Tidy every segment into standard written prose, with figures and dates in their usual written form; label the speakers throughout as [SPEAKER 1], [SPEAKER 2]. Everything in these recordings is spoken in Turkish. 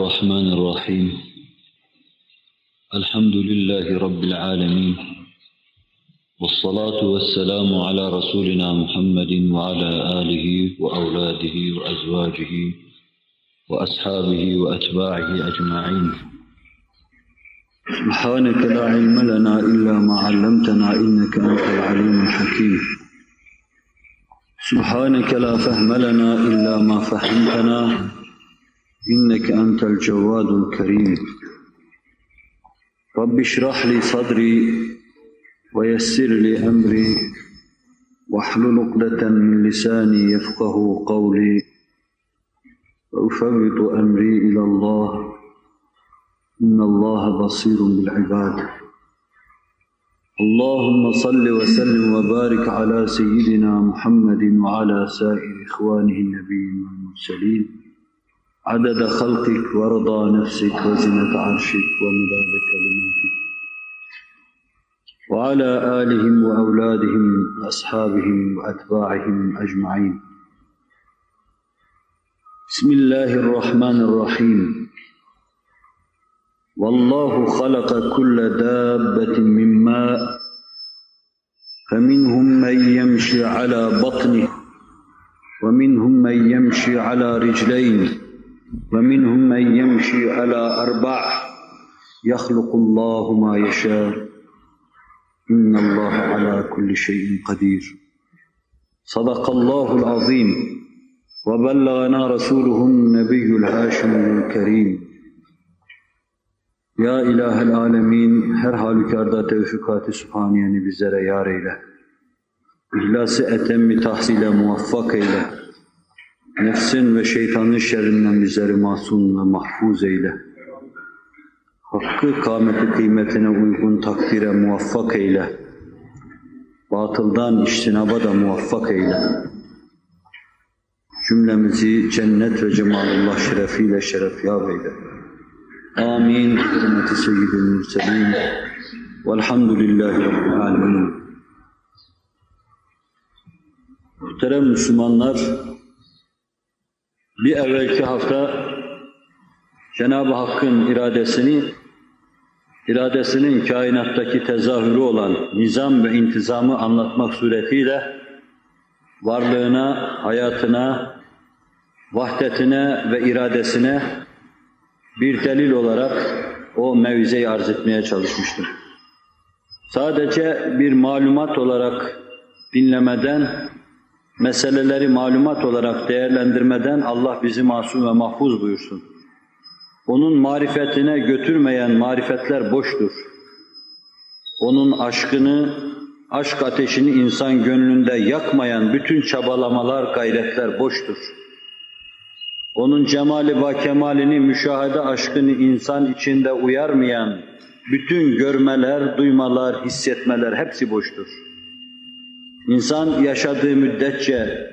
[SPEAKER 1] الرحمن الرحيم الحمد لله رب العالمين والصلاة والسلام على رسولنا محمد وعلى آله وأولاده وأزواجه وأصحابه وأتباعه أجمعين. سبحانك لا علم لنا إلا ما علمتنا إنك أنت العليم الحكيم. سبحانك لا فهم لنا إلا ما فهمتنا إنك أنت الجواد الكريم. رب اشرح لي صدري ويسر لي أمري واحلل عقدة من لساني يفقه قولي وأفوض أمري إلى الله إن الله بصير بالعباد. اللهم صل وسلم وبارك على سيدنا محمد وعلى سائر إخوانه النبيين والمرسلين عدد خلقك ورضا نفسك وزنة عرشك ومداد كلماتك وعلى آلهم وأولادهم وأصحابهم وأتباعهم أجمعين. بسم الله الرحمن الرحيم. والله خلق كل دابة من ماء فمنهم من يمشي على بطنه ومنهم من يمشي على رجلين ومنهم من يمشي على أربع يخلق الله ما يشاء إن الله على كل شيء قدير. صدق الله العظيم وبلغنا رسوله النبي الهاشمي الكريم. Ya İlahel Alemin, her halükarda tevfikat-ı sübhaniyeni bizlere yar eyle. İhlas-ı etemmi tahsile muvaffak eyle. Nefsin ve şeytanın şerrinden bizleri masum ve mahfuz eyle. Hakkı kâmeti kıymetine uygun takdire muvaffak eyle. Batıldan içtinaba da muvaffak eyle. Cümlemizi cennet ve cemalullah şerefiyle şerefyâb eyle. Amin. Hürmeti seyyidil mürselin. Velhamdülillahi Rabbil alemin. Muhterem Müslümanlar, bir evvelki hafta Cenab-ı Hakk'ın iradesinin kainattaki tezahürü olan nizam ve intizamı anlatmak suretiyle varlığına, hayatına, vahdetine ve iradesine bir delil olarak o mevzeyi arz etmeye çalışmıştım. Sadece bir malumat olarak dinlemeden, meseleleri malumat olarak değerlendirmeden Allah bizi masum ve mahfuz buyursun. Onun marifetine götürmeyen marifetler boştur. Onun aşkını, aşk ateşini insan gönlünde yakmayan bütün çabalamalar, gayretler boştur. Onun cemali ve kemalini, müşahede aşkını insan içinde uyarmayan bütün görmeler, duymalar, hissetmeler hepsi boştur. İnsan yaşadığı müddetçe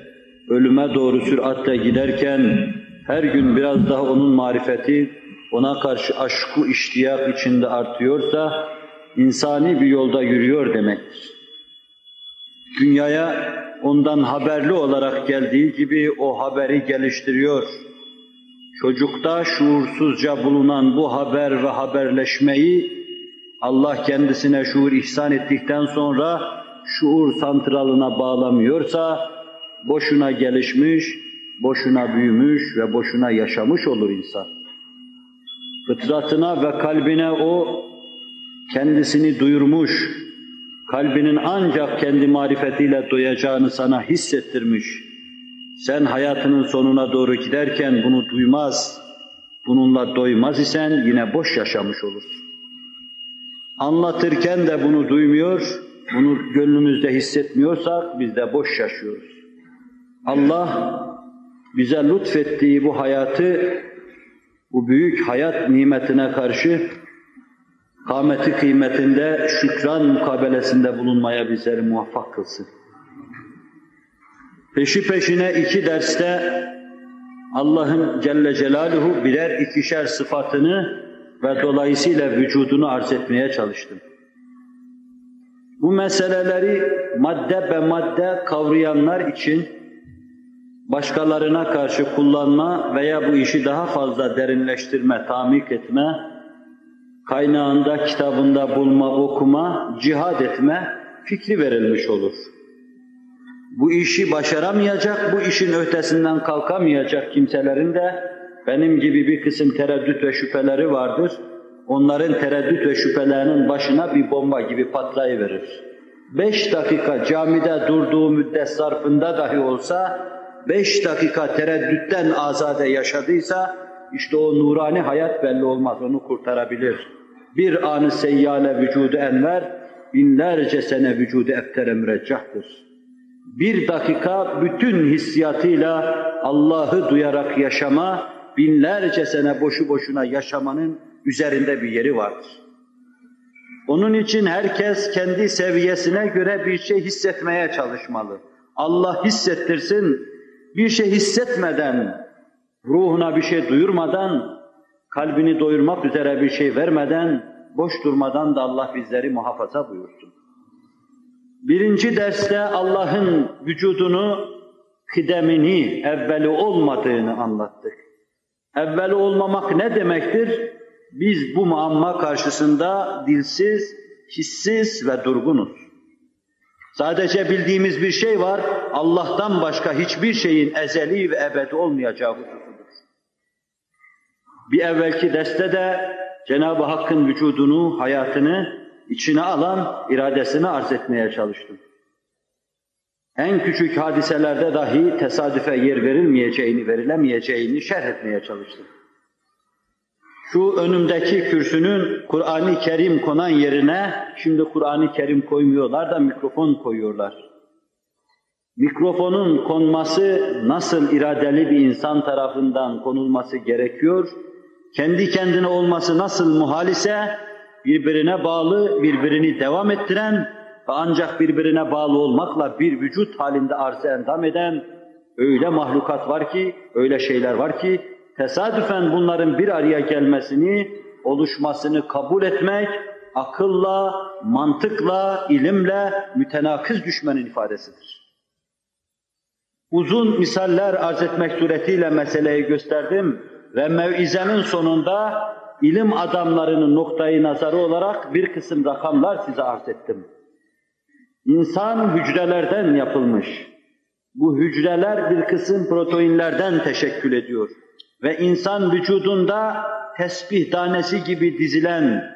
[SPEAKER 1] ölüme doğru süratle giderken her gün biraz daha onun marifeti, ona karşı aşkı iştiyak içinde artıyorsa insani bir yolda yürüyor demektir. Dünyaya ondan haberli olarak geldiği gibi o haberi geliştiriyor. Çocukta şuursuzca bulunan bu haber ve haberleşmeyi Allah kendisine şuur ihsan ettikten sonra şuur santralına bağlamıyorsa boşuna gelişmiş, boşuna büyümüş ve boşuna yaşamış olur insan. Fıtratına ve kalbine o kendisini duyurmuş, kalbinin ancak kendi marifetiyle doyacağını sana hissettirmiş. Sen hayatının sonuna doğru giderken bunu duymaz, bununla doymaz isen yine boş yaşamış olursun. Anlatırken de bunu duymuyor, bunu gönlümüzde hissetmiyorsak biz de boş yaşıyoruz. Allah bize lütfettiği bu hayatı, bu büyük hayat nimetine karşı kâmeti kıymetinde şükran mukabelesinde bulunmaya bizleri muvaffak kılsın. Peşi peşine 2 derste Allah'ın Celle Celaluhu birer ikişer sıfatını ve dolayısıyla vücudunu arz etmeye çalıştım. Bu meseleleri madde be madde kavrayanlar için başkalarına karşı kullanma veya bu işi daha fazla derinleştirme, tamik etme, kaynağında, kitabında bulma, okuma, cihad etme fikri verilmiş olur. Bu işi başaramayacak, bu işin ötesinden kalkamayacak kimselerin de benim gibi bir kısım tereddüt ve şüpheleri vardır. Onların tereddüt ve şüphelerinin başına bir bomba gibi patlayıverir. 5 dakika camide durduğu müddet zarfında dahi olsa, 5 dakika tereddütten azade yaşadıysa, işte o nurani hayat belli olmaz, onu kurtarabilir. Bir anı seyyale vücudu enver, binlerce sene vücudu eftere müreccahtır. 1 dakika bütün hissiyatıyla Allah'ı duyarak yaşama, binlerce sene boşu boşuna yaşamanın üzerinde bir yeri vardır. Onun için herkes kendi seviyesine göre bir şey hissetmeye çalışmalı. Allah hissettirsin, bir şey hissetmeden, ruhuna bir şey duyurmadan, kalbini doyurmak üzere bir şey vermeden, boş durmadan da Allah bizleri muhafaza buyursun. 1. derste Allah'ın vücudunu, kıdemini, evveli olmadığını anlattık. Evveli olmamak ne demektir? Biz bu muamma karşısında dilsiz, hissiz ve durgunuz. Sadece bildiğimiz bir şey var, Allah'tan başka hiçbir şeyin ezeli ve ebedi olmayacağı hususudur. Bir evvelki derste de Cenab-ı Hakk'ın vücudunu, hayatını içine alan iradesini arz etmeye çalıştım. En küçük hadiselerde dahi tesadüfe yer verilmeyeceğini, verilemeyeceğini şerh etmeye çalıştım. Şu önümdeki kürsünün Kur'an-ı Kerim konan yerine şimdi Kur'an-ı Kerim koymuyorlar da mikrofon koyuyorlar. Mikrofonun konması nasıl iradeli bir insan tarafından konulması gerekiyor, kendi kendine olması nasıl muhal ise birbirine bağlı, birbirini devam ettiren ve ancak birbirine bağlı olmakla bir vücut halinde arz-ı endam eden öyle mahlukat var ki, öyle şeyler var ki, tesadüfen bunların bir araya gelmesini, oluşmasını kabul etmek, akılla, mantıkla, ilimle mütenakız düşmenin ifadesidir. Uzun misaller arz etmek suretiyle meseleyi gösterdim ve mev'izenin sonunda ilim adamlarının noktayı nazarı olarak bir kısım rakamlar size arz ettim. İnsan hücrelerden yapılmış. Bu hücreler bir kısım proteinlerden teşekkül ediyor. Ve insan vücudunda tesbih tanesi gibi dizilen,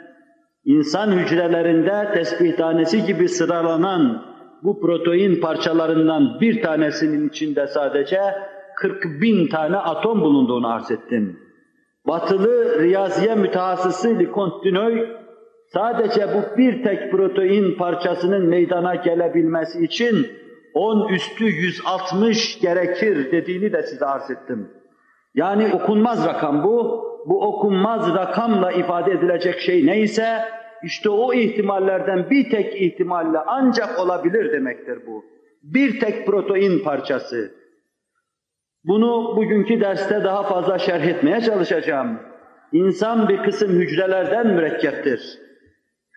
[SPEAKER 1] insan hücrelerinde tesbih tanesi gibi sıralanan bu protein parçalarından bir tanesinin içinde sadece 40.000 tane atom bulunduğunu arz ettim. Batılı riyaziye mütehassısı Leconte Dunoy, sadece bu bir tek protein parçasının meydana gelebilmesi için 10 üstü 160 gerekir dediğini de size arz ettim. Yani okunmaz rakam bu. Bu okunmaz rakamla ifade edilecek şey neyse, işte o ihtimallerden bir tek ihtimalle ancak olabilir demektir bu. Bir tek protein parçası. Bunu bugünkü derste daha fazla şerh etmeye çalışacağım. İnsan bir kısım hücrelerden mürekkeptir.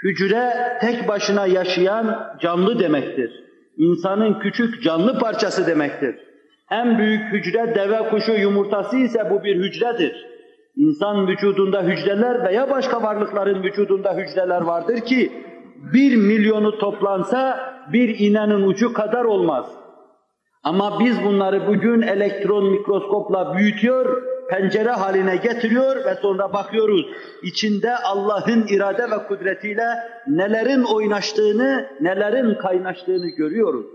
[SPEAKER 1] Hücre tek başına yaşayan canlı demektir. İnsanın küçük canlı parçası demektir. En büyük hücre deve kuşu yumurtası ise bu bir hücredir. İnsan vücudunda hücreler veya başka varlıkların vücudunda hücreler vardır ki 1 milyonu toplansa bir iğnenin ucu kadar olmaz. Ama biz bunları bugün elektron mikroskopla büyütüyor, pencere haline getiriyor ve sonra bakıyoruz. İçinde Allah'ın irade ve kudretiyle nelerin oynaştığını, nelerin kaynaştığını görüyoruz.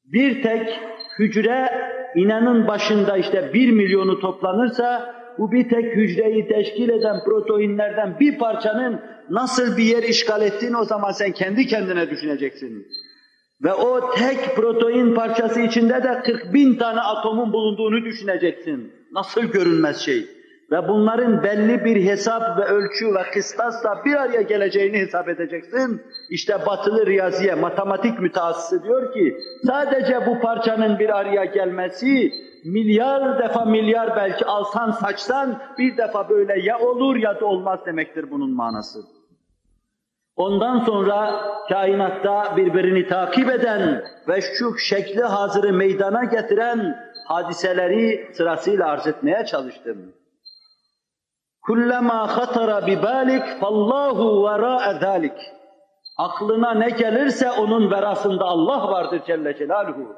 [SPEAKER 1] Bir tek hücre iğnenin başında işte 1 milyonu toplanırsa, bu bir tek hücreyi teşkil eden proteinlerden bir parçanın nasıl bir yer işgal ettiğini o zaman sen kendi kendine düşüneceksin. Ve o tek protein parçası içinde de 40.000 tane atomun bulunduğunu düşüneceksin. Nasıl görünmez şey. Ve bunların belli bir hesap ve ölçü ve kıstasla bir araya geleceğini hesap edeceksin. İşte batılı riyaziye, matematik mütehassısı diyor ki, sadece bu parçanın bir araya gelmesi, milyar defa milyar belki alsan saçsan, bir defa böyle ya olur ya da olmaz demektir bunun manası. Ondan sonra kainatta birbirini takip eden ve şu şekli hazırı meydana getiren hadiseleri sırasıyla arz etmeye çalıştım. Kullama hatara bi balik fallahu vera'a zalik. Aklına ne gelirse onun verasında Allah vardır Celle Celaluhu.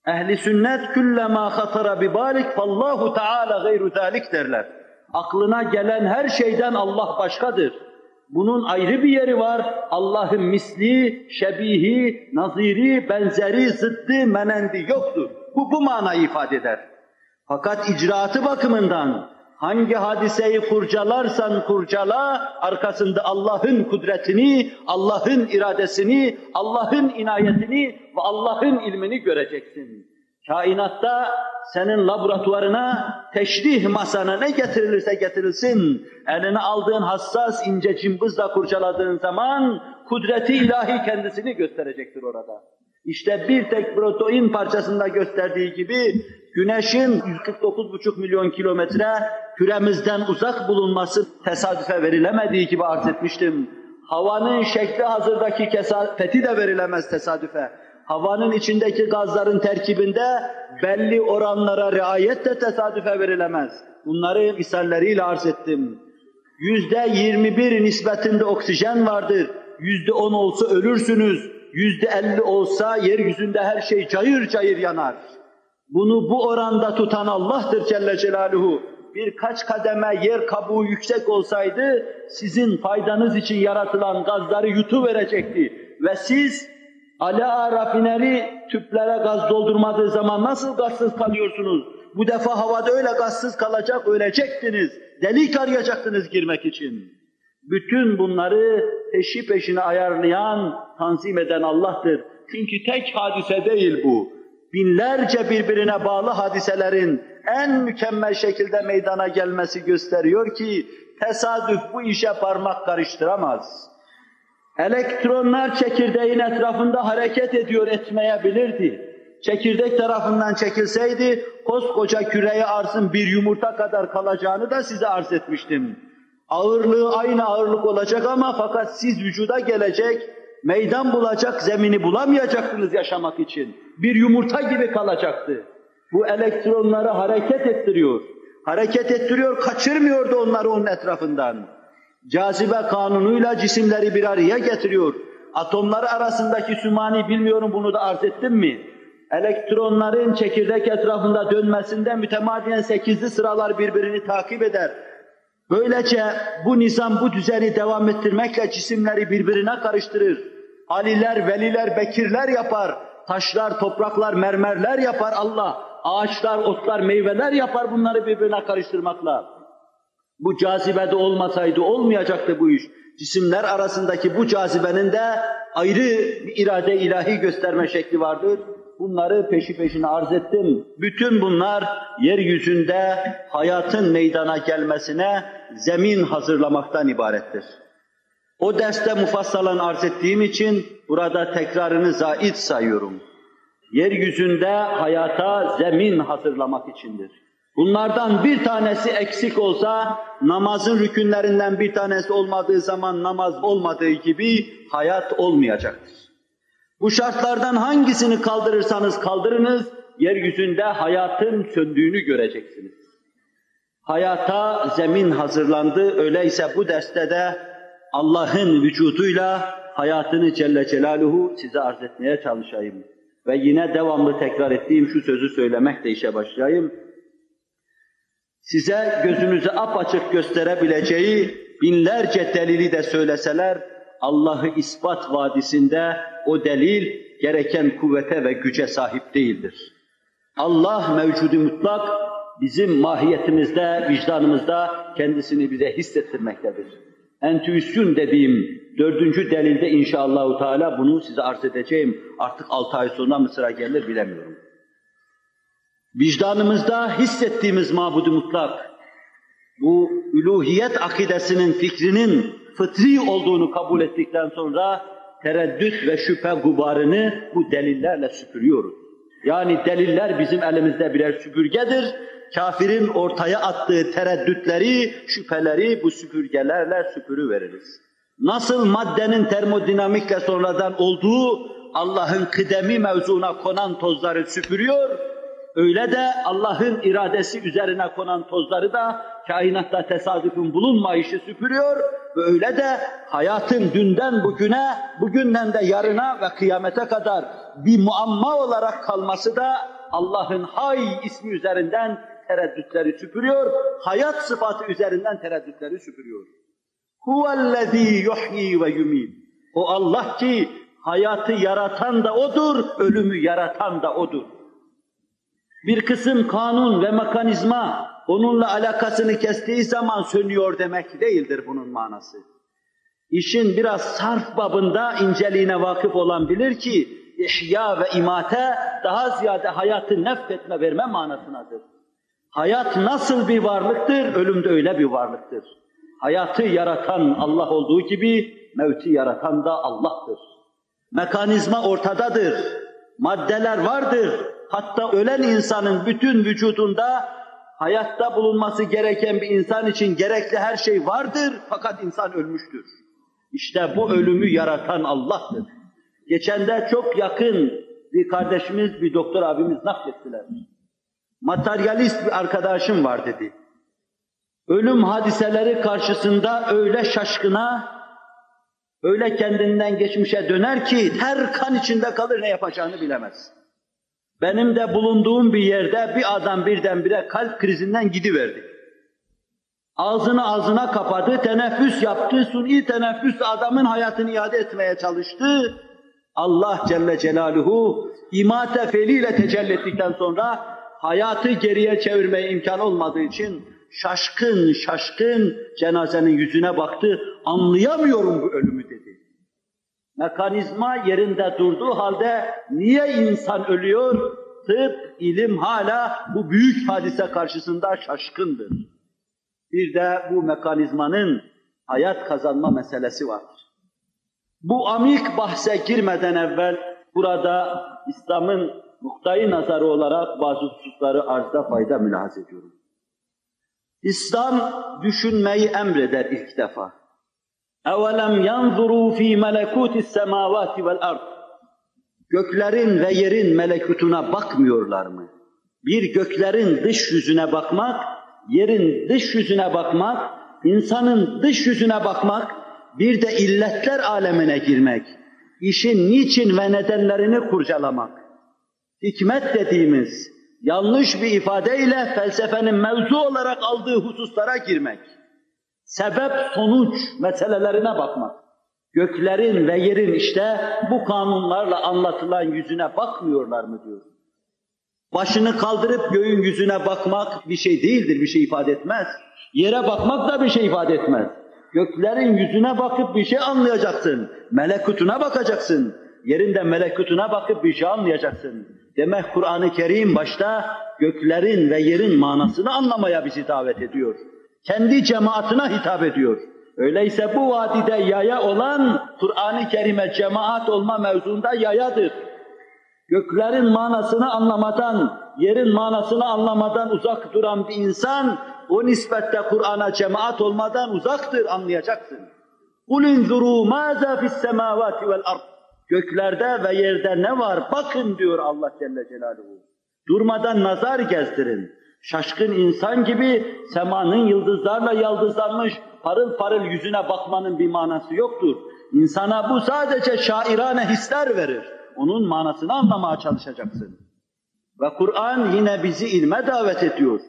[SPEAKER 1] Ehli sünnet kullama hatara bi balik fallahu Teala gayru zalik derler. Aklına gelen her şeyden Allah başkadır. Bunun ayrı bir yeri var. Allah'ın misli, şebihi, naziri, benzeri, zıddı, menendi yoktur. Bu manayı ifade eder. Fakat icraatı bakımından hangi hadiseyi kurcalarsan kurcala, arkasında Allah'ın kudretini, Allah'ın iradesini, Allah'ın inayetini ve Allah'ın ilmini göreceksin. Kainatta senin laboratuvarına, teşrih masana ne getirilirse getirilsin, eline aldığın hassas ince cımbızla kurcaladığın zaman kudreti ilahi kendisini gösterecektir orada. İşte bir tek protein parçasında gösterdiği gibi Güneş'in 149,5 milyon kilometre küremizden uzak bulunması tesadüfe verilemediği gibi arz etmiştim. Havanın şekli hazırdaki kesafeti de verilemez tesadüfe. Havanın içindeki gazların terkibinde belli oranlara riayet de tesadüfe verilemez. Bunları misalleriyle arz ettim. %21 nispetinde oksijen vardır. %10 olsa ölürsünüz. %50 olsa yeryüzünde her şey cayır cayır yanar. Bunu bu oranda tutan Allah'tır Celle Celaluhu. Birkaç kademe yer kabuğu yüksek olsaydı sizin faydanız için yaratılan gazları yutuverecekti. Ve siz ala rafineri tüplere gaz doldurmadığı zaman nasıl gazsız kalıyorsunuz? Bu defa havada öyle gazsız kalacak, ölecektiniz. Delik arayacaktınız girmek için. Bütün bunları peşi peşine ayarlayan, tanzim eden Allah'tır. Çünkü tek hadise değil bu. Binlerce birbirine bağlı hadiselerin en mükemmel şekilde meydana gelmesi gösteriyor ki tesadüf bu işe parmak karıştıramaz. Elektronlar çekirdeğin etrafında hareket ediyor, etmeyebilirdi. Çekirdek tarafından çekilseydi koskoca küreye arzın bir yumurta kadar kalacağını da size arz etmiştim. Ağırlığı aynı ağırlık olacak ama fakat siz vücuda gelecek, meydan bulacak zemini bulamayacaktınız yaşamak için. Bir yumurta gibi kalacaktı. Bu elektronları hareket ettiriyor. Hareket ettiriyor, kaçırmıyordu onları onun etrafından. Cazibe kanunuyla cisimleri bir araya getiriyor. Atomları arasındaki sümani bilmiyorum bunu da arz ettim mi? Elektronların çekirdek etrafında dönmesinde mütemadiyen 8'li sıralar birbirini takip eder. Böylece bu nizam, bu düzeni devam ettirmekle cisimleri birbirine karıştırır. Aliler, veliler, bekirler yapar. Taşlar, topraklar, mermerler yapar Allah. Ağaçlar, otlar, meyveler yapar bunları birbirine karıştırmakla. Bu cazibede olmasaydı olmayacaktı bu iş. Cisimler arasındaki bu cazibenin de ayrı bir irade ilahi gösterme şekli vardır. Bunları peşi peşine arz ettim. Bütün bunlar yeryüzünde hayatın meydana gelmesine zemin hazırlamaktan ibarettir. O derste mufassalan arz ettiğim için burada tekrarını zait sayıyorum. Yeryüzünde hayata zemin hazırlamak içindir. Bunlardan bir tanesi eksik olsa, namazın rükünlerinden bir tanesi olmadığı zaman namaz olmadığı gibi hayat olmayacaktır. Bu şartlardan hangisini kaldırırsanız kaldırınız, yeryüzünde hayatın söndüğünü göreceksiniz. Hayata zemin hazırlandı, öyleyse bu derste de Allah'ın vücuduyla hayatını Celle Celaluhu size arz etmeye çalışayım. Ve yine devamlı tekrar ettiğim şu sözü söylemekle işe başlayayım. Size gözünüzü apaçık gösterebileceği binlerce delili de söyleseler, Allah'ı ispat vadisinde o delil gereken kuvvete ve güce sahip değildir. Allah mevcudu mutlak, bizim mahiyetimizde, vicdanımızda kendisini bize hissettirmektedir. Entüisyon dediğim 4. delilde inşallahü teala bunu size arz edeceğim. Artık 6 ay sonra mı sıra gelir bilemiyorum. Vicdanımızda hissettiğimiz mabudu mutlak, bu üluhiyet akidesinin fikrinin fıtri olduğunu kabul ettikten sonra tereddüt ve şüphe gubarını bu delillerle süpürüyoruz. Yani deliller bizim elimizde birer süpürgedir. Kafirin ortaya attığı tereddütleri, şüpheleri bu süpürgelerle süpürüveririz. Nasıl maddenin termodinamikle sonradan olduğu Allah'ın kıdemi mevzuna konan tozları süpürüyor, öyle de Allah'ın iradesi üzerine konan tozları da kainatta tesadüfün bulunmayışı süpürüyor ve öyle de hayatın dünden bugüne, bugünden de yarına ve kıyamete kadar bir muamma olarak kalması da Allah'ın Hay ismi üzerinden tereddütleri süpürüyor, hayat sıfatı üzerinden tereddütleri süpürüyor. Huvellezî yuhyi ve yumît. O Allah ki hayatı yaratan da O'dur, ölümü yaratan da O'dur. Bir kısım kanun ve mekanizma onunla alakasını kestiği zaman sönüyor demek değildir bunun manası. İşin biraz sarf babında inceliğine vakıf olan bilir ki ihya ve imate daha ziyade hayatı nefretme verme manasınadır. Hayat nasıl bir varlıktır? Ölüm de öyle bir varlıktır. Hayatı yaratan Allah olduğu gibi mevti yaratan da Allah'tır. Mekanizma ortadadır. Maddeler vardır. Hatta ölen insanın bütün vücudunda hayatta bulunması gereken bir insan için gerekli her şey vardır fakat insan ölmüştür. İşte bu ölümü yaratan Allah'tır. Geçen de çok yakın bir kardeşimiz, bir doktor abimiz naklettiler. Materyalist bir arkadaşım var dedi. Ölüm hadiseleri karşısında öyle şaşkına, öyle kendinden geçmişe döner ki ter kan içinde kalır, ne yapacağını bilemez. Benim de bulunduğum bir yerde bir adam birdenbire kalp krizinden gidiverdi. Ağzına kapadı, teneffüs yaptı, suni teneffüs adamın hayatını iade etmeye çalıştı. Allah Celle Celaluhu imate feliyle tecelli ettikten sonra hayatı geriye çevirmeye imkan olmadığı için şaşkın cenazenin yüzüne baktı, anlayamıyorum bu ölümü dedi. Mekanizma yerinde durduğu halde niye insan ölüyor? Tıp, ilim hala bu büyük hadise karşısında şaşkındır. Bir de bu mekanizmanın hayat kazanma meselesi vardır. Bu amik bahse girmeden evvel burada İslam'ın noktayı nazarı olarak bazı hususları arzda fayda mülahaz ediyorum. İslam düşünmeyi emreder ilk defa. اَوَلَمْ يَنْظُرُوا ف۪ي مَلَكُوتِ السَّمَاوَاتِ وَالْاَرْضِ. Göklerin ve yerin melekutuna bakmıyorlar mı? Bir göklerin dış yüzüne bakmak, yerin dış yüzüne bakmak, insanın dış yüzüne bakmak, bir de illetler alemine girmek, işin niçin ve nedenlerini kurcalamak. Hikmet dediğimiz yanlış bir ifadeyle felsefenin mevzu olarak aldığı hususlara girmek. Sebep-sonuç meselelerine bakmak. Göklerin ve yerin işte bu kanunlarla anlatılan yüzüne bakmıyorlar mı diyor. Başını kaldırıp göğün yüzüne bakmak bir şey değildir, bir şey ifade etmez. Yere bakmak da bir şey ifade etmez. Göklerin yüzüne bakıp bir şey anlayacaksın. Melekutuna bakacaksın. Yerin de melekutuna bakıp bir şey anlayacaksın. Demek Kur'an-ı Kerim başta göklerin ve yerin manasını anlamaya bizi davet ediyor. Kendi cemaatine hitap ediyor. Öyleyse bu vadide yaya olan Kur'an-ı Kerim'e cemaat olma mevzunda yayadır. Göklerin manasını anlamadan, yerin manasını anlamadan uzak duran bir insan, o nispette Kur'an'a cemaat olmadan uzaktır, anlayacaksın. قُلْ اِنْذُرُوا مَاذَا فِي السَّمَاوَاتِ وَالْاَرْضِ. Göklerde ve yerde ne var? Bakın diyor Allah Celle Celaluhu. Durmadan nazar gezdirin. Şaşkın insan gibi semanın yıldızlarla yaldızlanmış parıl parıl yüzüne bakmanın bir manası yoktur. İnsana bu sadece şairane hisler verir. Onun manasını anlamaya çalışacaksın. Ve Kur'an yine bizi ilme davet ediyor.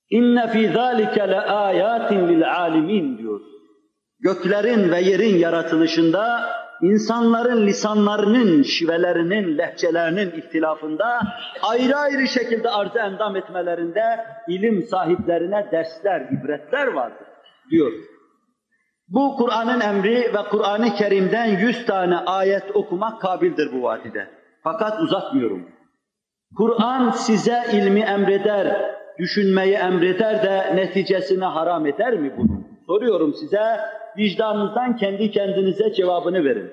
[SPEAKER 1] İnne fî zâlike leâyâtin lil'âlimîn diyor. Göklerin ve yerin yaratılışında, insanların lisanlarının, şivelerinin, lehçelerinin ihtilafında, ayrı ayrı şekilde arz-ı endam etmelerinde ilim sahiplerine dersler, ibretler vardır diyor. Bu Kur'an'ın emri ve Kur'an-ı Kerim'den 100 tane ayet okumak kabildir bu vadide. Fakat uzatmıyorum. Kur'an size ilmi emreder, düşünmeyi emreder de neticesini haram eder mi bunu? Soruyorum size, vicdanınızdan kendi kendinize cevabını verin.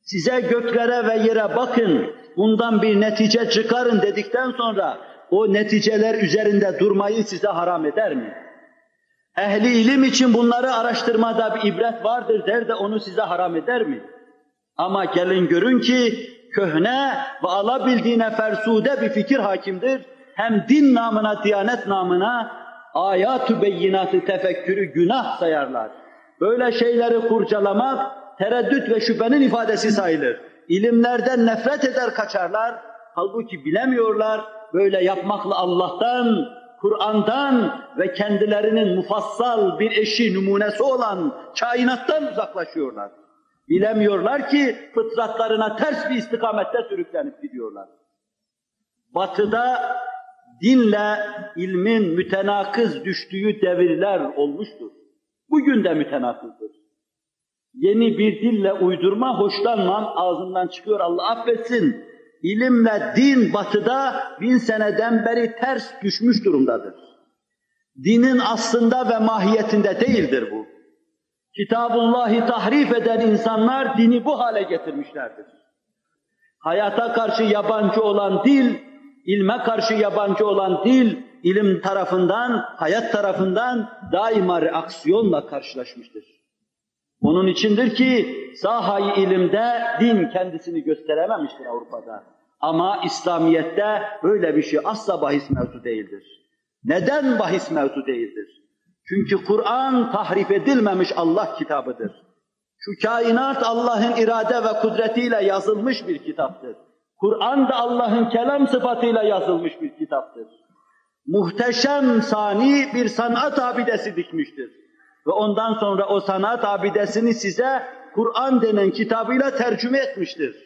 [SPEAKER 1] Size göklere ve yere bakın, bundan bir netice çıkarın dedikten sonra o neticeler üzerinde durmayı size haram eder mi? Ehli ilim için bunları araştırmada bir ibret vardır der de onu size haram eder mi? Ama gelin görün ki köhne ve alabildiğine fersude bir fikir hakimdir. Hem din namına, diyanet namına ayat-ı beyinatı tefekkürü günah sayarlar. Böyle şeyleri kurcalamak tereddüt ve şüphenin ifadesi sayılır. İlimlerden nefret eder kaçarlar. Halbuki bilemiyorlar. Böyle yapmakla Allah'tan, Kur'an'dan ve kendilerinin mufassal bir eşi, numunesi olan kainattan uzaklaşıyorlar. Bilemiyorlar ki fıtratlarına ters bir istikamette sürüklenip gidiyorlar. Batı'da dinle ilmin mütenakız düştüğü devirler olmuştur. Bugün de mütenakızdır. Yeni bir dille uydurma, hoşlanmam, ağzımdan çıkıyor, Allah affetsin. İlimle din Batı'da 1000 seneden beri ters düşmüş durumdadır. Dinin aslında ve mahiyetinde değildir bu. Kitabullah'ı tahrif eden insanlar dini bu hale getirmişlerdir. Hayata karşı yabancı olan dil, ilme karşı yabancı olan dil, ilim tarafından, hayat tarafından daima reaksiyonla karşılaşmıştır. Onun içindir ki sahayı ilimde din kendisini gösterememiştir Avrupa'da. Ama İslamiyet'te böyle bir şey asla bahis mevzu değildir. Neden bahis mevzu değildir? Çünkü Kur'an tahrif edilmemiş Allah kitabıdır. Şu kainat Allah'ın irade ve kudretiyle yazılmış bir kitaptır. Kur'an da Allah'ın kelam sıfatıyla yazılmış bir kitaptır. Muhteşem sani bir sanat abidesi dikmiştir. Ve ondan sonra o sanat abidesini size Kur'an denen kitabıyla tercüme etmiştir.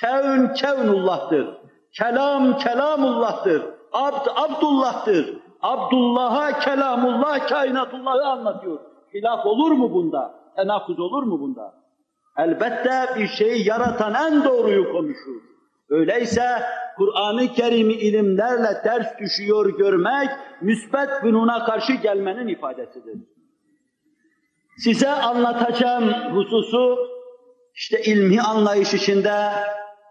[SPEAKER 1] Kevn kevnullah'tır. Kelam kelamullah'tır. Abd abdullah'tır. Abdullah'a kelamullah kainatullah'ı anlatıyor. Hilaf olur mu bunda? Tenakuz olur mu bunda? Elbette bir şeyi yaratan en doğruyu konuşur. Öyleyse Kur'an-ı Kerim'i ilimlerle ters düşüyor görmek, müsbet günuna karşı gelmenin ifadesidir. Size anlatacağım hususu, işte ilmi anlayış içinde,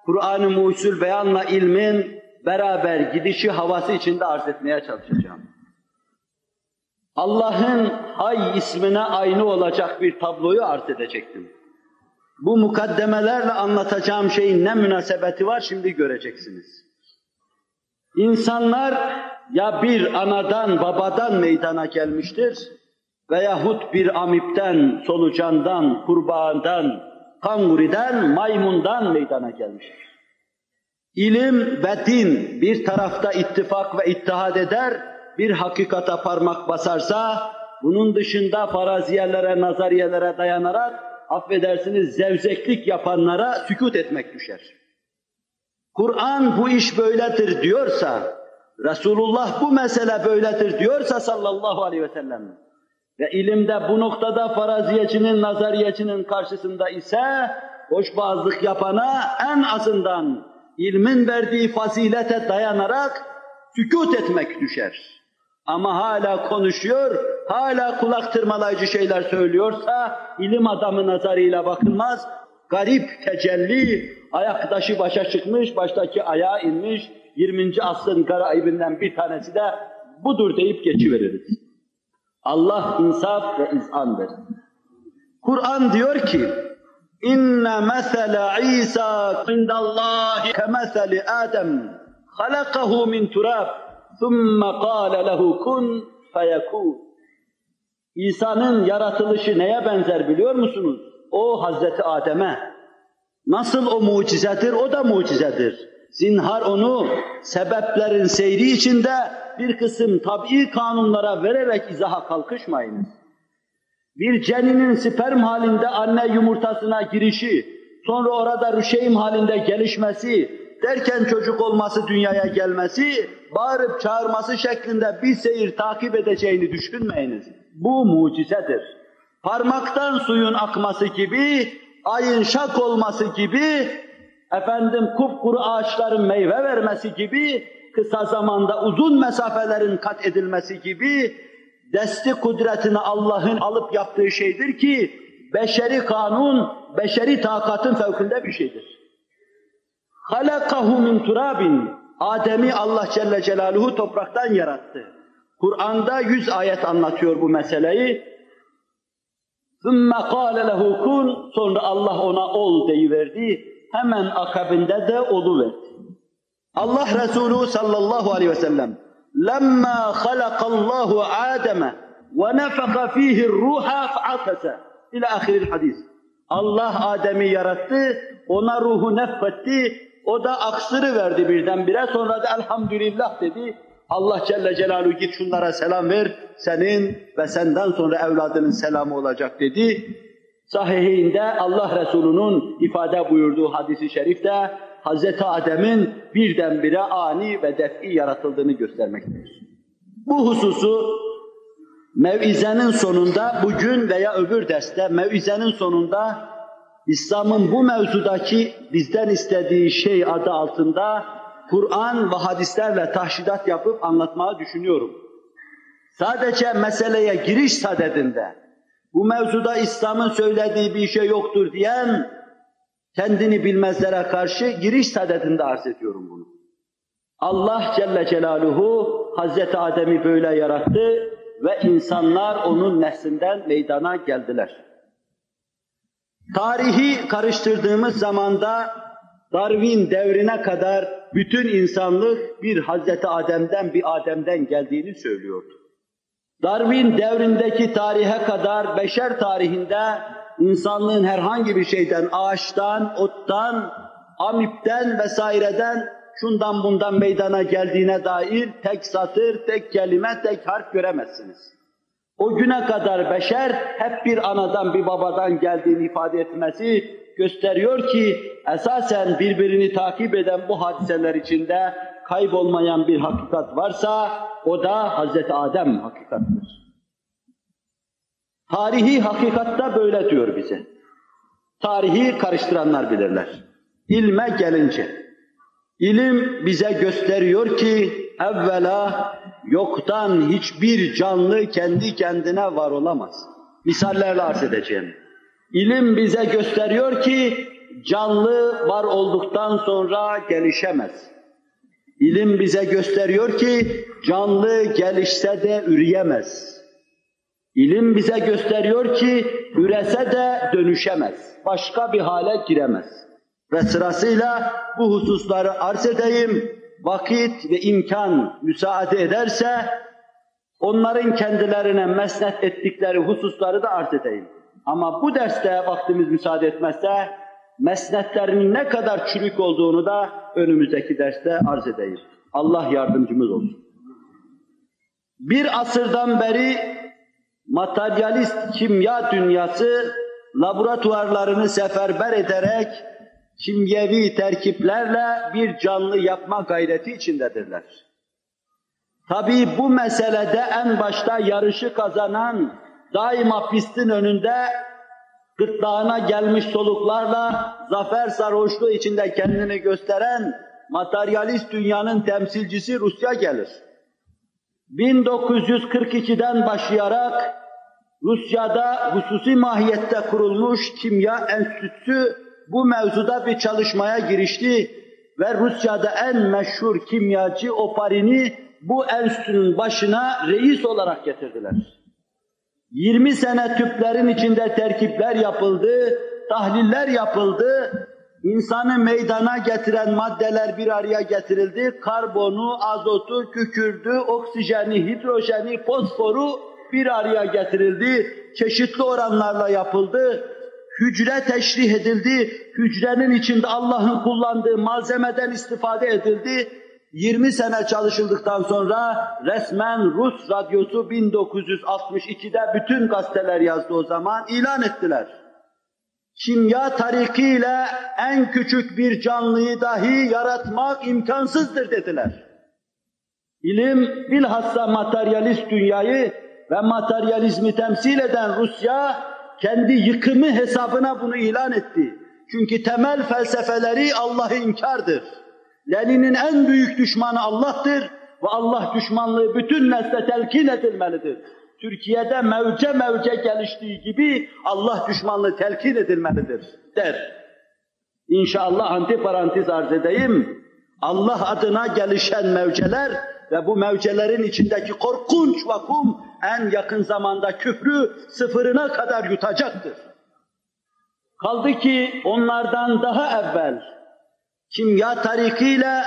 [SPEAKER 1] Kur'an-ı Mucizül Beyan'la ilmin beraber gidişi havası içinde arz etmeye çalışacağım. Allah'ın Hay ismine aynı olacak bir tabloyu arz edecektim. Bu mukaddemelerle anlatacağım şeyin ne münasebeti var şimdi göreceksiniz. İnsanlar ya bir anadan babadan meydana gelmiştir veyahut bir amipten, solucandan, kurbağadan, kanguriden, maymundan meydana gelmiştir. İlim ve din bir tarafta ittifak ve ittihad eder, bir hakikata parmak basarsa, bunun dışında faraziyelere, nazariyelere dayanarak, affedersiniz zevzeklik yapanlara sükût etmek düşer. Kur'an bu iş böyledir diyorsa, Resulullah bu mesele böyledir diyorsa sallallahu aleyhi ve sellem ve ilimde bu noktada faraziyecinin, nazariyecinin karşısında ise hoşbazlık yapana en azından ilmin verdiği fazilete dayanarak sükût etmek düşer. Ama hala konuşuyor, hala kulak tırmalayıcı şeyler söylüyorsa ilim adamı nazarıyla bakılmaz. Garip tecelli, ayaktaşı başa çıkmış, baştaki ayağa inmiş, 20. asrın garaibinden bir tanesi de budur deyip geçiveririz. Allah insaf ve izan versin. Kur'an diyor ki, İnne mesele İsa indallahi kemeseli Adem halakahu min turab thumme kâle lehu kun feyekûn. İsa'nın yaratılışı neye benzer biliyor musunuz? O Hazreti Adem'e. Nasıl o mucizedir? O da mucizedir. Zinhar onu sebeplerin seyri içinde bir kısım tabii kanunlara vererek izaha kalkışmayınız. Bir ceninin sperm halinde anne yumurtasına girişi, sonra orada rüşeym halinde gelişmesi, derken çocuk olması, dünyaya gelmesi, bağırıp çağırması şeklinde bir seyir takip edeceğini düşünmeyiniz. Bu mucizedir. Parmaktan suyun akması gibi, ayın şak olması gibi, kupkuru ağaçların meyve vermesi gibi, kısa zamanda uzun mesafelerin kat edilmesi gibi, desti kudretini Allah'ın alıp yaptığı şeydir ki, beşeri kanun, beşeri takatın fevkinde bir şeydir. خَلَقَهُ مِنْ تُرَابٍ Adem'i Allah Celle Celaluhu topraktan yarattı. Kur'an'da 100 ayet anlatıyor bu meseleyi. ثُمَّ قَالَ لَهُ كُنْ Sonra Allah ona ol deyiverdi.
[SPEAKER 2] hemen akabinde de oluverdi. Allah Resulü sallallahu aleyhi ve sellem لَمَّا خَلَقَ اللّٰهُ آدَمَ وَنَفَخَ ف۪يهِ الرُّوحَ فَعَكَسَ İlâ ahiril hadis. Allah Adem'i yarattı, ona ruhu nefetti, o da aksırıverdi birdenbire, sonra da elhamdülillah dedi. Allah Celle Celaluhu git şunlara selam ver, senin ve senden sonra evladının selamı olacak dedi. Sahihinde Allah Resulü'nün ifade buyurduğu hadis-i şerifte Hz. Adem'in birdenbire ani ve def'i yaratıldığını göstermektedir. Bu hususu mev'izenin sonunda bugün veya öbür derste mev'izenin sonunda İslam'ın bu mevzudaki bizden istediği şey adı altında Kur'an ve hadislerle tahşidat yapıp anlatmayı düşünüyorum. Sadece meseleye giriş sadedinde bu mevzuda İslam'ın söylediği bir şey yoktur diyen kendini bilmezlere karşı giriş sadedinde arz ediyorum bunu. Allah Celle Celaluhu Hazreti Adem'i böyle yarattı ve insanlar onun neslinden meydana geldiler. Tarihi karıştırdığımız zamanda Darwin devrine kadar bütün insanlık bir Hazreti Adem'den bir Adem'den geldiğini söylüyordu. Darwin devrindeki tarihe kadar beşer tarihinde insanlığın herhangi bir şeyden, ağaçtan, ottan, amipten vesaireden, şundan bundan meydana geldiğine dair tek satır, tek kelime, tek harf göremezsiniz. O güne kadar beşer hep bir anadan bir babadan geldiğini ifade etmesi gösteriyor ki esasen birbirini takip eden bu hadiseler içinde kaybolmayan bir hakikat varsa o da Hazreti Adem hakikatidir. Tarihi hakikatta böyle diyor bize. Tarihi karıştıranlar bilirler. İlme gelince, ilim bize gösteriyor ki evvela yoktan hiçbir canlı kendi kendine var olamaz. Misallerle arz edeceğim. İlim bize gösteriyor ki canlı var olduktan sonra gelişemez. İlim bize gösteriyor ki canlı gelişse de üreyemez. İlim bize gösteriyor ki ürese de dönüşemez. Başka bir hale giremez. Ve sırasıyla bu hususları arz edeyim. Vakit ve imkan müsaade ederse onların kendilerine mesnet ettikleri hususları da arz edeyim. Ama bu derste vaktimiz müsaade etmezse mesnetlerinin ne kadar çürük olduğunu da önümüzdeki derste arz edeyim. Allah yardımcımız olsun. Bir asırdan beri materyalist kimya dünyası laboratuvarlarını seferber ederek kimyevi terkiplerle bir canlı yapma gayreti içindedirler. Tabii bu meselede en başta yarışı kazanan, daima pistin önünde gırtlağına gelmiş soluklarla zafer sarhoşluğu içinde kendini gösteren materyalist dünyanın temsilcisi Rusya gelir. 1942'den başlayarak Rusya'da hususi mahiyette kurulmuş Kimya Enstitüsü bu mevzuda bir çalışmaya girişti ve Rusya'da en meşhur kimyacı Oparin'i bu enstitünün başına reis olarak getirdiler. 20 sene tüplerin içinde terkipler yapıldı, tahliller yapıldı, insanı meydana getiren maddeler bir araya getirildi, karbonu, azotu, kükürdü, oksijeni, hidrojeni, fosforu bir araya getirildi, çeşitli oranlarla yapıldı, hücre teşrih edildi, hücrenin içinde Allah'ın kullandığı malzemeden istifade edildi. 20 sene çalışıldıktan sonra resmen Rus radyosu 1962'de bütün gazeteler yazdı o zaman, ilan ettiler. Kimya tarikiyle en küçük bir canlıyı dahi yaratmak imkansızdır dediler. İlim bilhassa materyalist dünyayı ve materyalizmi temsil eden Rusya kendi yıkımı hesabına bunu ilan etti. Çünkü temel felsefeleri Allah'ı inkardır. Lenin'in en büyük düşmanı Allah'tır ve Allah düşmanlığı bütün nesle telkin edilmelidir. Türkiye'de mevce geliştiği gibi Allah düşmanlığı telkin edilmelidir der. İnşallah antiparantez arz edeyim. Allah adına gelişen mevceler ve bu mevcelerin içindeki korkunç vakum en yakın zamanda küfrü sıfırına kadar yutacaktır. Kaldı ki onlardan daha evvel kimya tarikiyle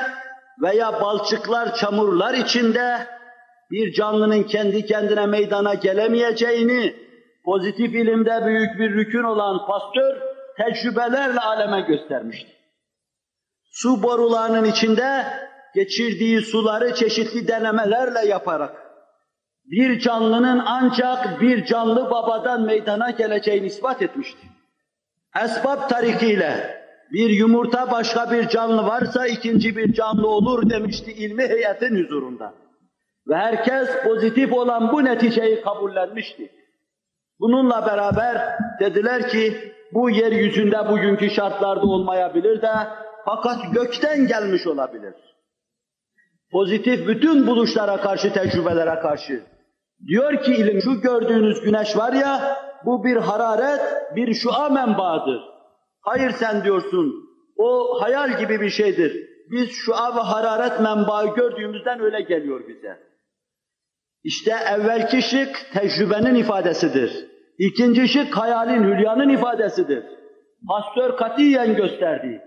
[SPEAKER 2] veya balçıklar, çamurlar içinde bir canlının kendi kendine meydana gelemeyeceğini, pozitif ilimde büyük bir rükün olan Pasteur tecrübelerle aleme göstermişti. Su borularının içinde geçirdiği suları çeşitli denemelerle yaparak bir canlının ancak bir canlı babadan meydana geleceğini ispat etmişti. Esbab tarikiyle bir yumurta başka bir canlı varsa ikinci bir canlı olur demişti ilmi heyetin huzurunda. Ve herkes pozitif olan bu neticeyi kabullenmişti. Bununla beraber dediler ki bu yeryüzünde bugünkü şartlarda olmayabilir de fakat gökten gelmiş olabilir. Pozitif bütün buluşlara karşı, tecrübelere karşı. Diyor ki ilim, şu gördüğünüz güneş var ya, bu bir hararet, bir şua menbaıdır. Hayır sen diyorsun, o hayal gibi bir şeydir. Biz şua ve hararet menbaı gördüğümüzden öyle geliyor bize. İşte evvelki şık tecrübenin ifadesidir. İkinci şık hayalin, hülyanın ifadesidir. Pasteur katiyen gösterdi.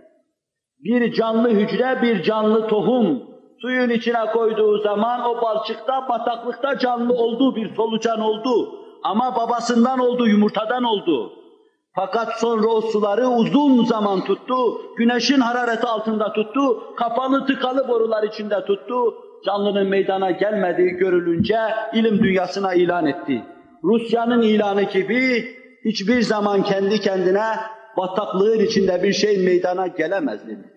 [SPEAKER 2] Bir canlı hücre, bir canlı tohum suyun içine koyduğu zaman o balçıkta, bataklıkta canlı oldu, bir solucan oldu. Ama babasından oldu, yumurtadan oldu. Fakat sonra o suları uzun zaman tuttu, güneşin harareti altında tuttu, kapalı tıkalı borular içinde tuttu. Canlının meydana gelmediği görülünce ilim dünyasına ilan etti. Rusya'nın ilanı gibi hiçbir zaman kendi kendine bataklığın içinde bir şey meydana gelemez dedi.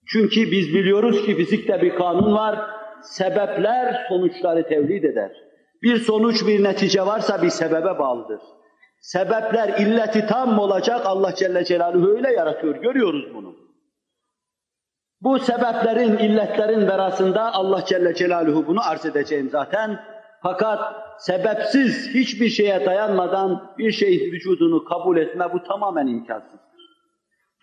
[SPEAKER 2] Çünkü biz biliyoruz ki fizikte bir kanun var, sebepler sonuçları tevlid eder. Bir sonuç, bir netice varsa bir sebebe bağlıdır. Sebepler illeti tam olacak, Allah Celle Celaluhu öyle yaratıyor, görüyoruz bunu. Bu sebeplerin, illetlerin verasında Allah Celle Celaluhu bunu arz edeceğim zaten. Fakat sebepsiz hiçbir şeye dayanmadan bir şeyin vücudunu kabul etme bu tamamen imkansızdır.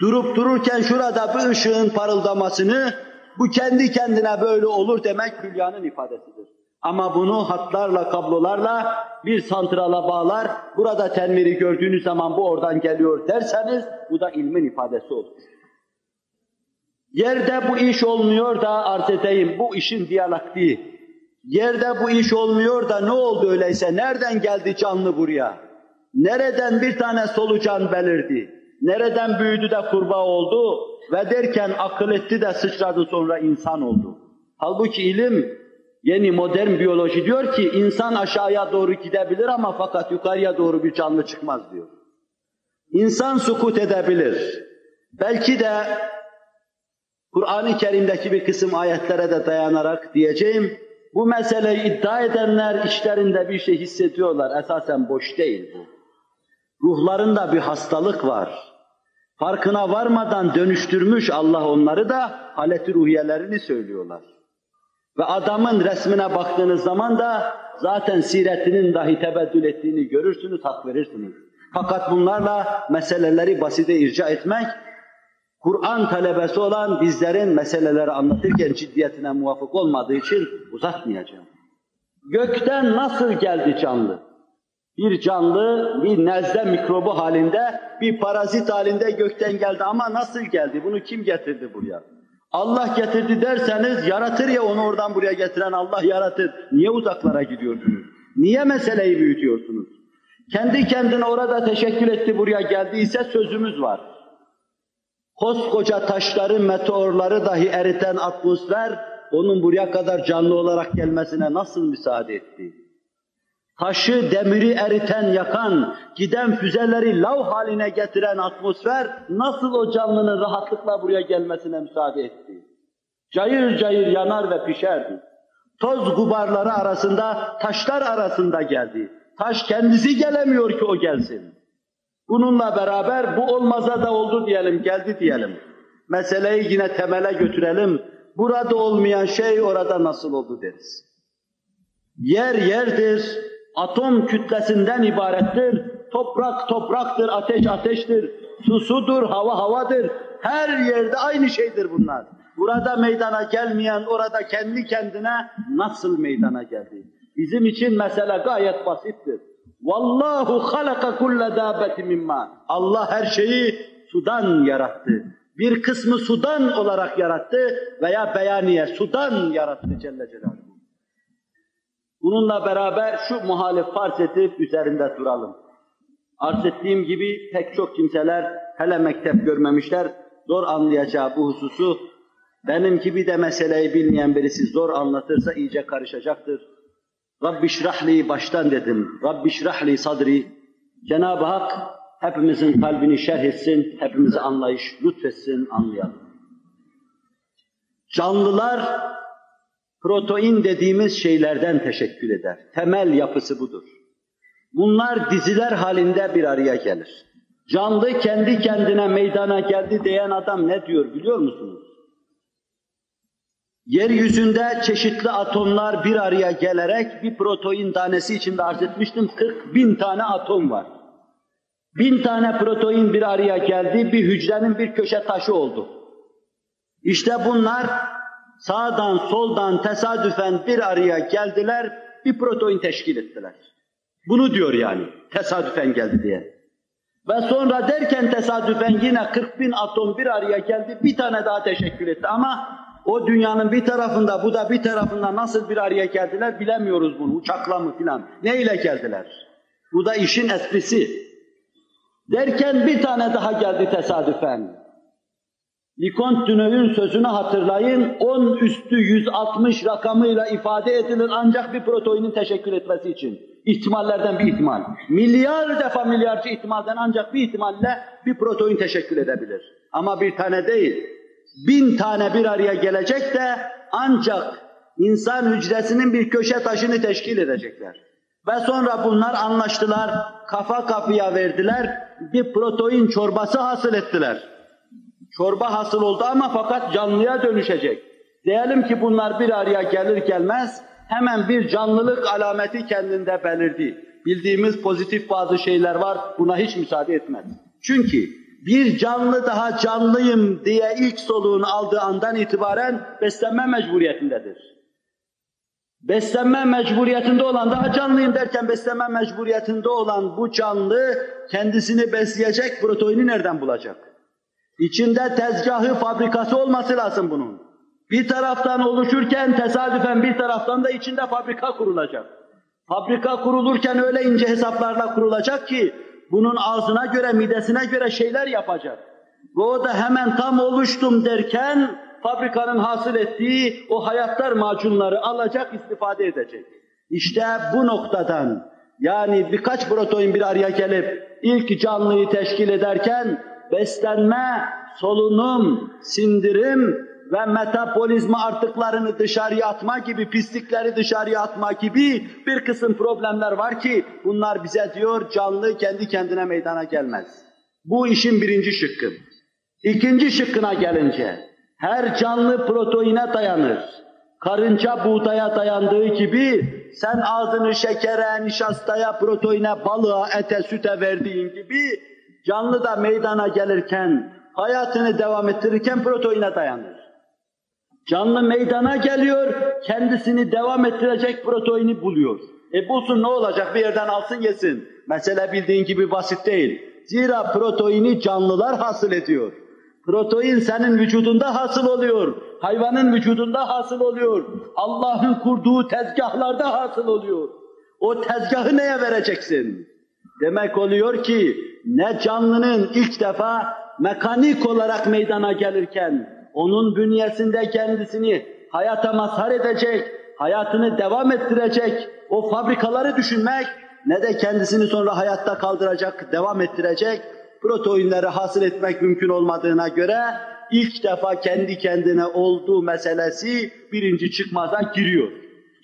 [SPEAKER 2] Durup dururken şurada bir ışığın parıldamasını, bu kendi kendine böyle olur demek hülyanın ifadesidir. Ama bunu hatlarla, kablolarla bir santrala bağlar, burada tenviri gördüğünüz zaman bu oradan geliyor derseniz bu da ilmin ifadesi olur. Yerde bu iş olmuyor da arz edeyim, bu işin diyalektiği. Yerde bu iş olmuyor da ne oldu öyleyse, nereden geldi canlı buraya? Nereden bir tane solucan belirdi? Nereden büyüdü de kurbağa oldu? Ve derken akıl etti de sıçradı sonra insan oldu. Halbuki ilim, yeni modern biyoloji diyor ki insan aşağıya doğru gidebilir ama fakat yukarıya doğru bir canlı çıkmaz diyor. İnsan sukut edebilir. Belki de Kur'an-ı Kerim'deki bir kısım ayetlere de dayanarak diyeceğim, bu meseleyi iddia edenler içlerinde bir şey hissediyorlar. Esasen boş değil bu. Ruhlarında bir hastalık var. Farkına varmadan dönüştürmüş Allah onları da halet-i ruhiyelerini söylüyorlar. Ve adamın resmine baktığınız zaman da zaten siretinin dahi tebeddül ettiğini görürsünüz, hak verirsiniz. Fakat bunlarla meseleleri basite irca etmek, Kur'an talebesi olan bizlerin meseleleri anlatırken ciddiyetine muvafık olmadığı için uzatmayacağım. Gökten nasıl geldi canlı? Bir canlı, bir nezle mikrobu halinde, bir parazit halinde gökten geldi ama nasıl geldi? Bunu kim getirdi buraya? Allah getirdi derseniz yaratır ya, onu oradan buraya getiren Allah yaratır. Niye uzaklara gidiyorsunuz? Niye meseleyi büyütüyorsunuz? Kendi kendine orada teşekkül etti, buraya geldiyse sözümüz var. Koskoca taşları, meteorları dahi eriten atmosfer, onun buraya kadar canlı olarak gelmesine nasıl müsaade etti? Taşı, demiri eriten, yakan, giden füzeleri lav haline getiren atmosfer, nasıl o canlının rahatlıkla buraya gelmesine müsaade etti? Cayır cayır yanar ve pişerdi. Toz gubarları arasında, taşlar arasında geldi. Taş kendisi gelemiyor ki o gelsin. Bununla beraber bu olmaza da oldu diyelim, geldi diyelim. Meseleyi yine temele götürelim. Burada olmayan şey orada nasıl oldu deriz. Yer yerdir, atom kütlesinden ibarettir, toprak topraktır, ateş ateştir, su sudur, hava havadır. Her yerde aynı şeydir bunlar. Burada meydana gelmeyen orada kendi kendine nasıl meydana geldi? Bizim için mesele gayet basittir. Vallahu halaka kulle dâbeti mimma. Allah her şeyi sudan yarattı. Bir kısmı sudan olarak yarattı veya beyaniye sudan yarattı Celle Celaluhu. Bununla beraber şu muhalif farz edip üzerinde duralım. Arz ettiğim gibi pek çok kimseler hele mektep görmemişler, zor anlayacağı bu hususu benim gibi de meseleyi bilmeyen birisi zor anlatırsa iyice karışacaktır. Rabbi şrahli baştan dedim. Rabbi şrahli sadri. Cenab-ı Hak hepimizin kalbini şerh etsin, hepimize anlayış lütfetsin, anlayalım. Canlılar protein dediğimiz şeylerden teşekkül eder. Temel yapısı budur. Bunlar diziler halinde bir araya gelir. Canlı kendi kendine meydana geldi diyen adam ne diyor biliyor musunuz? Yeryüzünde çeşitli atomlar bir araya gelerek bir protein tanesi içinde arz etmiştim, 40.000 tane atom var. 1000 tane protein bir araya geldi, bir hücrenin bir köşe taşı oldu. İşte bunlar sağdan soldan tesadüfen bir araya geldiler, bir protein teşkil ettiler. Bunu diyor yani, tesadüfen geldi diye. Ve sonra derken tesadüfen yine 40.000 atom bir araya geldi, bir tane daha teşekkül etti ama o dünyanın bir tarafında, bu da bir tarafında nasıl bir araya geldiler bilemiyoruz bunu, uçakla mı filan, ne ile geldiler? Bu da işin esprisi. Derken bir tane daha geldi tesadüfen. Leconte'un sözünü hatırlayın, 10 üstü 160 rakamıyla ifade edilir ancak bir proteinin teşekkül etmesi için. İhtimallerden bir ihtimal. Milyar defa milyarcı ihtimalden ancak bir ihtimalle bir protein teşekkül edebilir. Ama bir tane değil, 1000 tane bir araya gelecek de ancak insan hücresinin bir köşe taşını teşkil edecekler. Ve sonra bunlar anlaştılar, kafa kafaya verdiler, bir protein çorbası hasıl ettiler. Çorba hasıl oldu ama fakat canlıya dönüşecek. Diyelim ki bunlar bir araya gelir gelmez hemen bir canlılık alameti kendinde belirdi. Bildiğimiz pozitif bazı şeyler var, buna hiç müsaade etmez. Çünkü bir canlı daha canlıyım diye ilk soluğunu aldığı andan itibaren beslenme mecburiyetindedir. Beslenme mecburiyetinde olan, daha canlıyım derken beslenme mecburiyetinde olan bu canlı kendisini besleyecek proteini nereden bulacak? İçinde tezgahı, fabrikası olması lazım bunun. Bir taraftan oluşurken tesadüfen bir taraftan da içinde fabrika kurulacak. Fabrika kurulurken öyle ince hesaplarla kurulacak ki bunun ağzına göre, midesine göre şeyler yapacak. Ve o da hemen tam oluştum derken fabrikanın hasıl ettiği o hayatlar macunları alacak, istifade edecek. İşte bu noktadan, yani birkaç protein bir araya gelip ilk canlıyı teşkil ederken beslenme, solunum, sindirim ve metabolizma artıklarını dışarıya atma gibi, pislikleri dışarıya atma gibi bir kısım problemler var ki bunlar bize diyor canlı kendi kendine meydana gelmez. Bu işin birinci şıkkı. İkinci şıkkına gelince, her canlı proteine dayanır. Karınca buğdaya dayandığı gibi sen ağzını şekere, nişastaya, proteine, balığa, ete, süte verdiğin gibi canlı da meydana gelirken, hayatını devam ettirirken proteine dayanır. Canlı meydana geliyor, kendisini devam ettirecek proteini buluyor. Bulsun ne olacak? Bir yerden alsın yesin. Mesele bildiğin gibi basit değil. Zira proteini canlılar hasıl ediyor. Protein senin vücudunda hasıl oluyor. Hayvanın vücudunda hasıl oluyor. Allah'ın kurduğu tezgahlarda hasıl oluyor. O tezgahı neye vereceksin? Demek oluyor ki ne canlının ilk defa mekanik olarak meydana gelirken onun bünyesinde kendisini hayata mazhar edecek, hayatını devam ettirecek o fabrikaları düşünmek, ne de kendisini sonra hayatta kaldıracak, devam ettirecek proteinleri hasıl etmek mümkün olmadığına göre ilk defa kendi kendine olduğu meselesi birinci çıkmaza giriyor.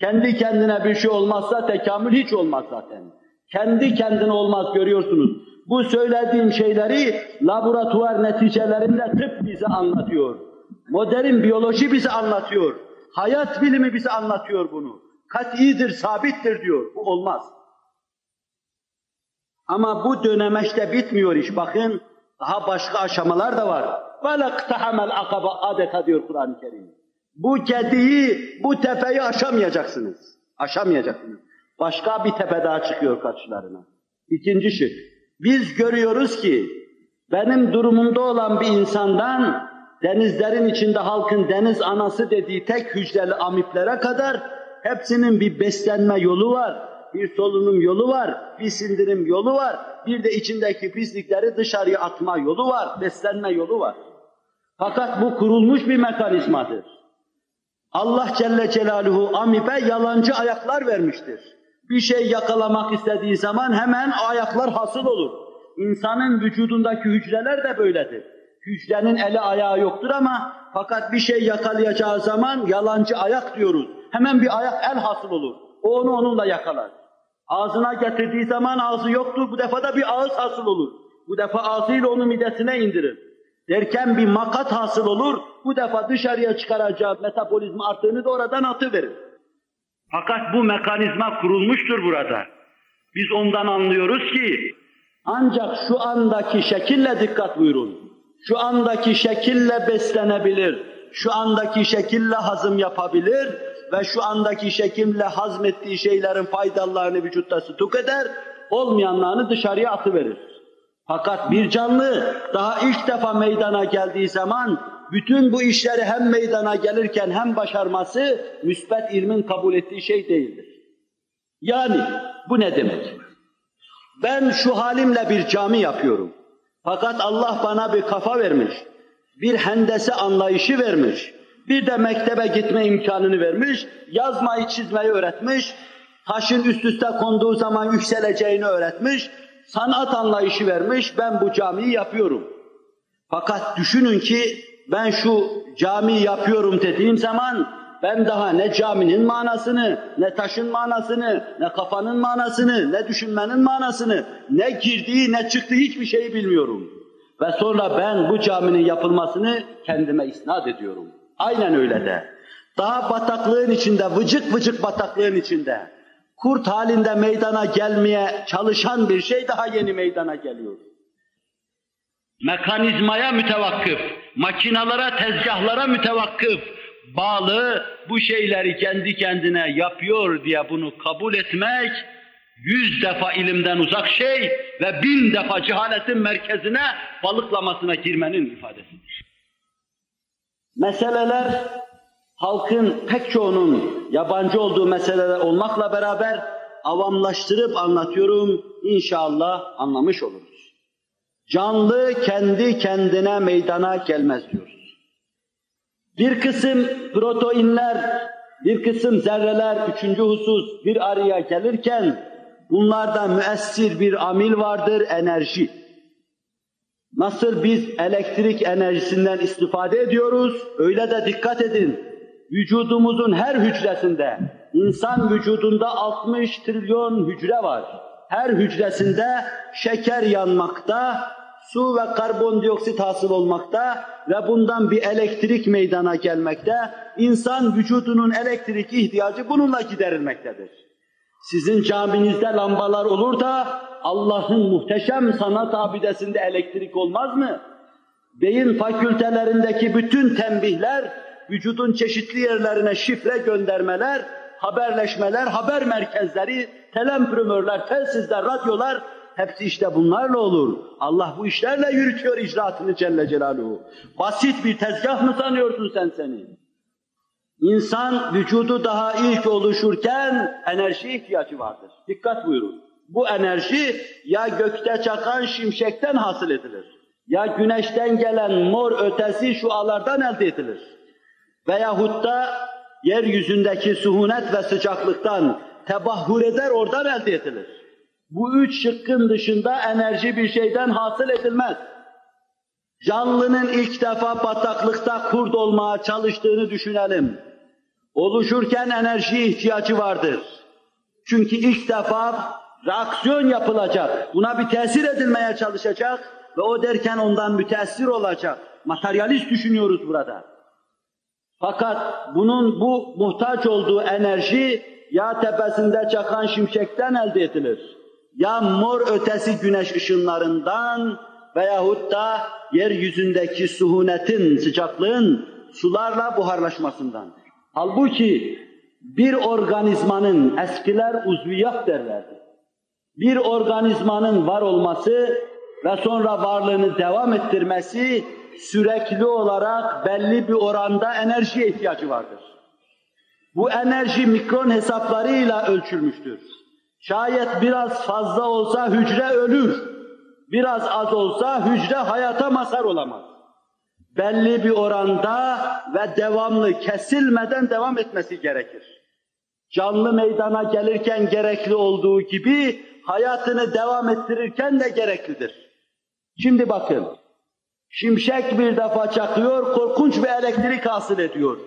[SPEAKER 2] Kendi kendine bir şey olmazsa tekamül hiç olmaz zaten. Kendi kendine olmaz, görüyorsunuz. Bu söylediğim şeyleri laboratuvar neticelerinde tıp bize anlatıyor. Modern biyoloji bize anlatıyor. Hayat bilimi bize anlatıyor bunu. Kat'idir, sabittir diyor. Bu olmaz. Ama bu dönemeçte bitmiyor iş. Bakın daha başka aşamalar da var. وَلَقْتَحَمَ الْعَقَبَ adeta diyor Kur'an-ı Kerim. Bu kediyi, bu tepeyi aşamayacaksınız. Aşamayacaksınız. Başka bir tepe daha çıkıyor karşılarına. İkinci şık. Biz görüyoruz ki benim durumumda olan bir insandan denizlerin içinde halkın deniz anası dediği tek hücreli amiplere kadar hepsinin bir beslenme yolu var, bir solunum yolu var, bir sindirim yolu var, bir de içindeki pislikleri dışarıya atma yolu var, beslenme yolu var. Fakat bu kurulmuş bir mekanizmadır. Allah Celle Celaluhu amibe yalancı ayaklar vermiştir. Bir şey yakalamak istediği zaman hemen o ayaklar hasıl olur. İnsanın vücudundaki hücreler de böyledir. Hücrenin eli ayağı yoktur ama fakat bir şey yakalayacağı zaman yalancı ayak diyoruz. Hemen bir ayak el hasıl olur. O onu onunla yakalar. Ağzına getirdiği zaman ağzı yoktur. Bu defa da bir ağız hasıl olur. Bu defa ağzıyla onu midesine indirir. Derken bir makat hasıl olur. Bu defa dışarıya çıkaracağı metabolizma arttığını da oradan atıverir. Fakat bu mekanizma kurulmuştur burada. Biz ondan anlıyoruz ki ancak şu andaki şekille dikkat buyurun. Şu andaki şekille beslenebilir. Şu andaki şekille hazım yapabilir ve şu andaki şekille hazmettiği şeylerin faydalarını vücutta stok eder, olmayanlarını dışarıya atıverir. Fakat bir canlı daha ilk defa meydana geldiği zaman bütün bu işleri hem meydana gelirken hem başarması müsbet ilmin kabul ettiği şey değildir. Yani bu ne demek? Ben şu halimle bir cami yapıyorum. Fakat Allah bana bir kafa vermiş, bir hendese anlayışı vermiş, bir de mektebe gitme imkanını vermiş, yazmayı çizmeyi öğretmiş, taşın üst üste konduğu zaman yükseleceğini öğretmiş, sanat anlayışı vermiş, ben bu camiyi yapıyorum. Fakat düşünün ki ben şu camiyi yapıyorum dediğim zaman ben daha ne caminin manasını, ne taşın manasını, ne kafanın manasını, ne düşünmenin manasını, ne girdiği ne çıktığı hiçbir şeyi bilmiyorum. Ve sonra ben bu caminin yapılmasını kendime isnat ediyorum. Aynen öyle de. Daha bataklığın içinde, vıcık vıcık bataklığın içinde, kurt halinde meydana gelmeye çalışan bir şey daha yeni meydana geliyor. Mekanizmaya mütevakkıf, makinalara, tezgahlara mütevakkıf, bağlı bu şeyleri kendi kendine yapıyor diye bunu kabul etmek, 100 defa ilimden uzak şey ve 1000 defa cehaletin merkezine, balıklamasına girmenin ifadesidir. Meseleler, halkın pek çoğunun yabancı olduğu meseleler olmakla beraber avamlaştırıp anlatıyorum, inşallah anlamış oluruz. Canlı kendi kendine meydana gelmez diyoruz. Bir kısım proteinler, bir kısım zerreler, üçüncü husus bir araya gelirken bunlarda müessir bir amil vardır, enerji. Nasıl biz elektrik enerjisinden istifade ediyoruz, öyle de dikkat edin. Vücudumuzun her hücresinde, insan vücudunda 60 trilyon hücre var. Her hücresinde şeker yanmakta, su ve karbondioksit hasıl olmakta ve bundan bir elektrik meydana gelmekte. İnsan vücudunun elektrik ihtiyacı bununla giderilmektedir. Sizin caminizde lambalar olur da Allah'ın muhteşem sanat abidesinde elektrik olmaz mı? Beyin fakültelerindeki bütün tembihler, vücudun çeşitli yerlerine şifre göndermeler, haberleşmeler, haber merkezleri, telemprimörler, telsizler, radyolar, hepsi işte bunlarla olur. Allah bu işlerle yürütüyor icraatını Celle Celaluhu. Basit bir tezgah mı sanıyorsun sen seni? İnsan vücudu daha ilk oluşurken enerji ihtiyacı vardır. Dikkat buyurun. Bu enerji ya gökte çakan şimşekten hasıl edilir, ya güneşten gelen mor ötesi şualardan elde edilir. Veyahut da yeryüzündeki suhunet ve sıcaklıktan tebahhur eder, oradan elde edilir. Bu üç şıkkın dışında enerji bir şeyden hasıl edilmez. Canlının ilk defa bataklıkta kurt olmaya çalıştığını düşünelim. Oluşurken enerji ihtiyacı vardır. Çünkü ilk defa reaksiyon yapılacak, buna bir tesir edilmeye çalışacak ve o derken ondan müteessir olacak. Materyalist düşünüyoruz burada. Fakat bunun bu muhtaç olduğu enerji ya tepesinde çakan şimşekten elde edilir, ya mor ötesi güneş ışınlarından veyahut da yeryüzündeki suhunetin, sıcaklığın sularla buharlaşmasından. Halbuki Bir organizmanın, eskiler uzviyat derlerdi, bir organizmanın var olması ve sonra varlığını devam ettirmesi sürekli olarak belli bir oranda enerjiye ihtiyacı vardır. Bu enerji mikron hesaplarıyla ölçülmüştür. Şayet biraz fazla olsa hücre ölür, biraz az olsa hücre hayata mazhar olamaz. Belli bir oranda ve devamlı, kesilmeden devam etmesi gerekir. Canlı meydana gelirken gerekli olduğu gibi hayatını devam ettirirken de gereklidir. Şimdi bakın, şimşek bir defa çakıyor, korkunç bir elektrik hasıl ediyor.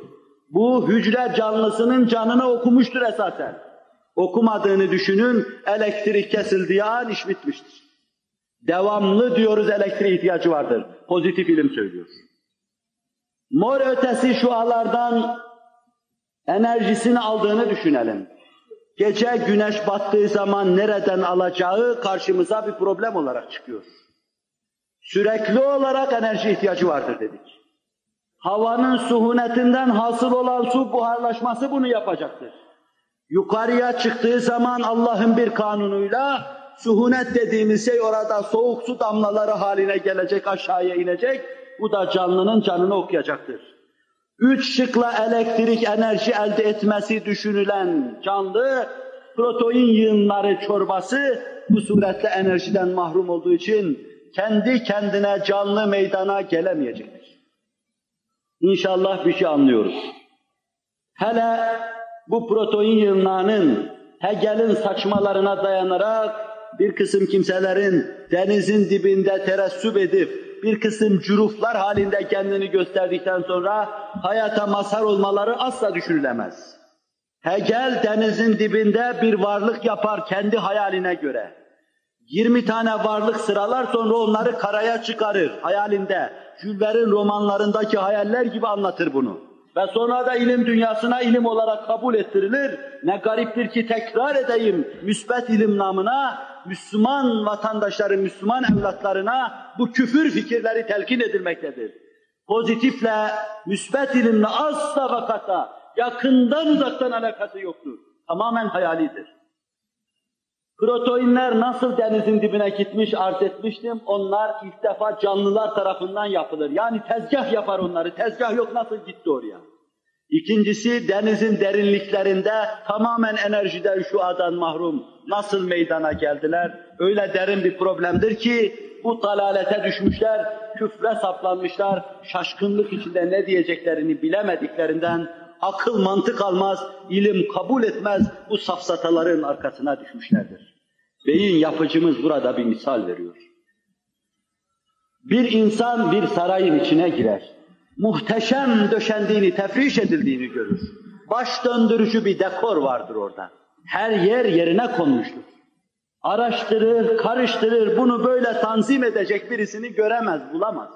[SPEAKER 2] Bu hücre canlısının canını okumuştur esasen. Okumadığını düşünün, elektrik kesildiği an iş bitmiştir. Devamlı diyoruz elektriğe ihtiyacı vardır. Pozitif ilim söylüyor. Mor ötesi şualardan enerjisini aldığını düşünelim. Gece güneş battığı zaman nereden alacağı karşımıza bir problem olarak çıkıyor. Sürekli olarak enerji ihtiyacı vardır dedik. Havanın suhunetinden hasıl olan su buharlaşması bunu yapacaktır. Yukarıya çıktığı zaman Allah'ın bir kanunuyla suhunet dediğimiz şey orada soğuk su damlaları haline gelecek, aşağıya inecek. Bu da canlının canını okuyacaktır. 3 şıkla elektrik enerji elde etmesi düşünülen canlı, protein yığınları çorbası bu suretle enerjiden mahrum olduğu için kendi kendine canlı meydana gelemeyecektir. İnşallah bir şey anlıyoruz. Hele bu protein yığınlarının Hegel'in saçmalarına dayanarak bir kısım kimselerin denizin dibinde teressüp edip bir kısım cüruflar halinde kendini gösterdikten sonra hayata mazhar olmaları asla düşünülemez. Hegel denizin dibinde bir varlık yapar kendi hayaline göre. 20 tane varlık sıralar, sonra onları karaya çıkarır hayalinde. Jules Verne'in romanlarındaki hayaller gibi anlatır bunu. Ve sonra da ilim dünyasına ilim olarak kabul ettirilir. Ne gariptir ki tekrar edeyim, müsbet ilim namına Müslüman vatandaşların, Müslüman evlatlarına bu küfür fikirleri telkin edilmektedir. Pozitifle, müsbet ilimle asla ve kata, yakından uzaktan alakası yoktur. Tamamen hayalidir. Proteinler nasıl denizin dibine gitmiş arz etmiştim. Onlar ilk defa canlılar tarafından yapılır. Yani tezgah yapar onları. Tezgah yok, nasıl gitti oraya? İkincisi, denizin derinliklerinde tamamen enerjiden, şuadan mahrum nasıl meydana geldiler? Öyle derin bir problemdir ki bu dalalete düşmüşler, küfre saplanmışlar, şaşkınlık içinde ne diyeceklerini bilemediklerinden akıl mantık almaz, ilim kabul etmez, bu safsataların arkasına düşmüşlerdir. Beyin yapıcımız burada bir misal veriyor. Bir insan bir sarayın içine girer. Muhteşem döşendiğini, tefriş edildiğini görür. Baş döndürücü bir dekor vardır orada. Her yer yerine konmuştur. Araştırır, karıştırır, bunu böyle tanzim edecek birisini göremez, bulamaz.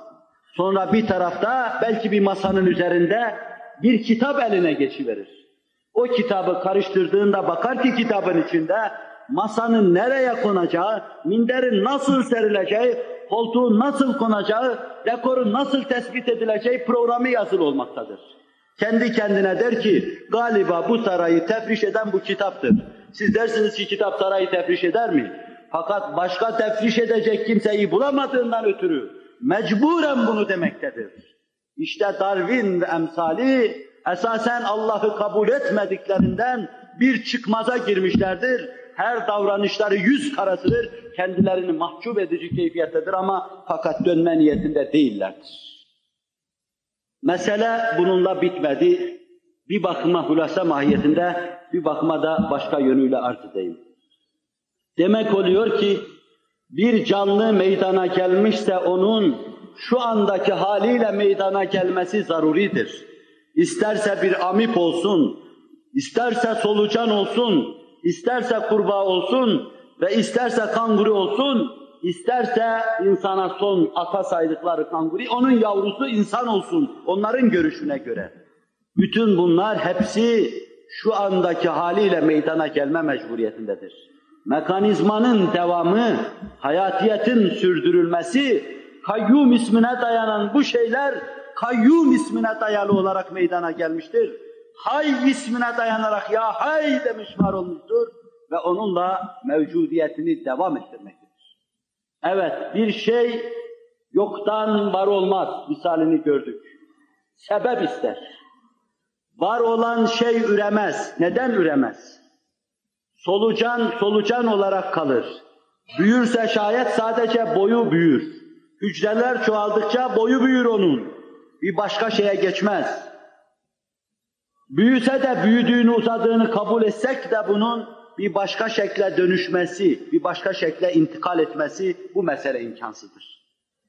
[SPEAKER 2] Sonra bir tarafta belki bir masanın üzerinde bir kitap eline geçiverir. O kitabı karıştırdığında bakar ki kitabın içinde masanın nereye konacağı, minderin nasıl serileceği, koltuğun nasıl konacağı, dekorun nasıl tespit edileceği programı yazılı olmaktadır. Kendi kendine der ki, galiba bu sarayı tefriş eden bu kitaptır. Siz dersiniz ki kitap sarayı tefriş eder mi? Fakat başka tefriş edecek kimseyi bulamadığından ötürü mecburen bunu demektedir. İşte Darwin ve emsali esasen Allah'ı kabul etmediklerinden bir çıkmaza girmişlerdir. Her davranışları yüz karasıdır, kendilerini mahcup edici keyfiyettedir ama fakat dönme niyetinde değillerdir. Mesele bununla bitmedi. Bir bakıma hulasa mahiyetinde, bir bakıma da başka yönüyle arz edeyim. Demek oluyor ki bir canlı meydana gelmişse onun şu andaki haliyle meydana gelmesi zaruridir. İsterse bir amip olsun, isterse solucan olsun, isterse kurbağa olsun ve isterse kanguru olsun, isterse insana son ata saydıkları kanguru, onun yavrusu insan olsun, onların görüşüne göre. Bütün bunlar hepsi şu andaki haliyle meydana gelme mecburiyetindedir. Mekanizmanın devamı, hayatiyetin sürdürülmesi, kayyum ismine dayanan bu şeyler, kayyum ismine dayalı olarak meydana gelmiştir. Hay ismine dayanarak ya hay demiş var olmuştur ve onunla mevcudiyetini devam ettirmektedir. Evet, bir şey yoktan var olmaz misalini gördük. Sebep ister. Var olan şey üremez. Neden üremez? Solucan olarak kalır. Büyürse şayet sadece boyu büyür. Hücreler çoğaldıkça boyu büyür onun. Bir başka şeye geçmez. Büyüse de büyüdüğünü, uzadığını kabul etsek de bunun bir başka şekle dönüşmesi, bir başka şekle intikal etmesi bu mesele imkansızdır.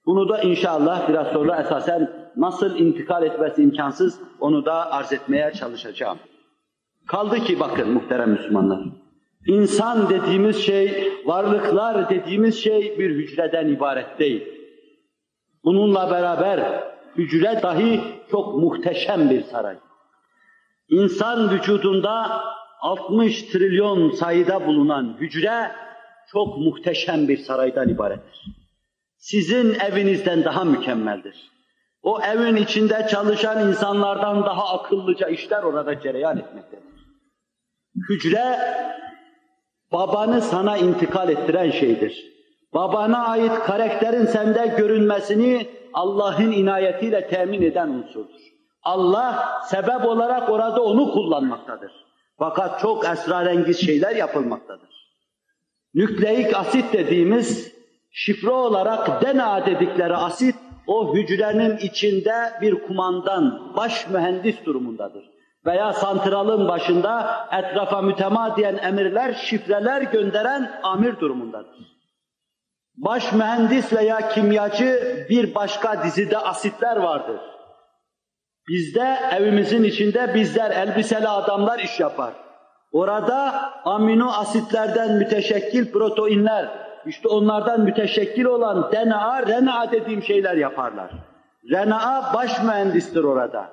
[SPEAKER 2] Bunu da inşallah biraz sonra esasen nasıl intikal etmesi imkansız onu da arz etmeye çalışacağım. Kaldı ki bakın muhterem Müslümanlar, insan dediğimiz şey, varlıklar dediğimiz şey bir hücreden ibaret değil. Bununla beraber hücre dahi çok muhteşem bir saray. İnsan vücudunda 60 trilyon sayıda bulunan hücre çok muhteşem bir saraydan ibarettir. Sizin evinizden daha mükemmeldir. O evin içinde çalışan insanlardan daha akıllıca işler orada cereyan etmektedir. Hücre, babanı sana intikal ettiren şeydir. Babana ait karakterin sende görünmesini Allah'ın inayetiyle temin eden unsurdur. Allah sebep olarak orada onu kullanmaktadır. Fakat çok esrarengiz şeyler yapılmaktadır. Nükleik asit dediğimiz, şifre olarak DNA dedikleri asit, o hücrenin içinde bir kumandan, baş mühendis durumundadır. Veya santralın başında etrafa mütemadiyen emirler, şifreler gönderen amir durumundadır. Baş mühendis veya kimyacı bir başka dizide asitler vardır. Bizde evimizin içinde bizler elbiseli adamlar iş yapar. Orada amino asitlerden müteşekkil proteinler, işte onlardan müteşekkil olan DNA, RNA dediğim şeyler yaparlar. RNA baş mühendistir orada.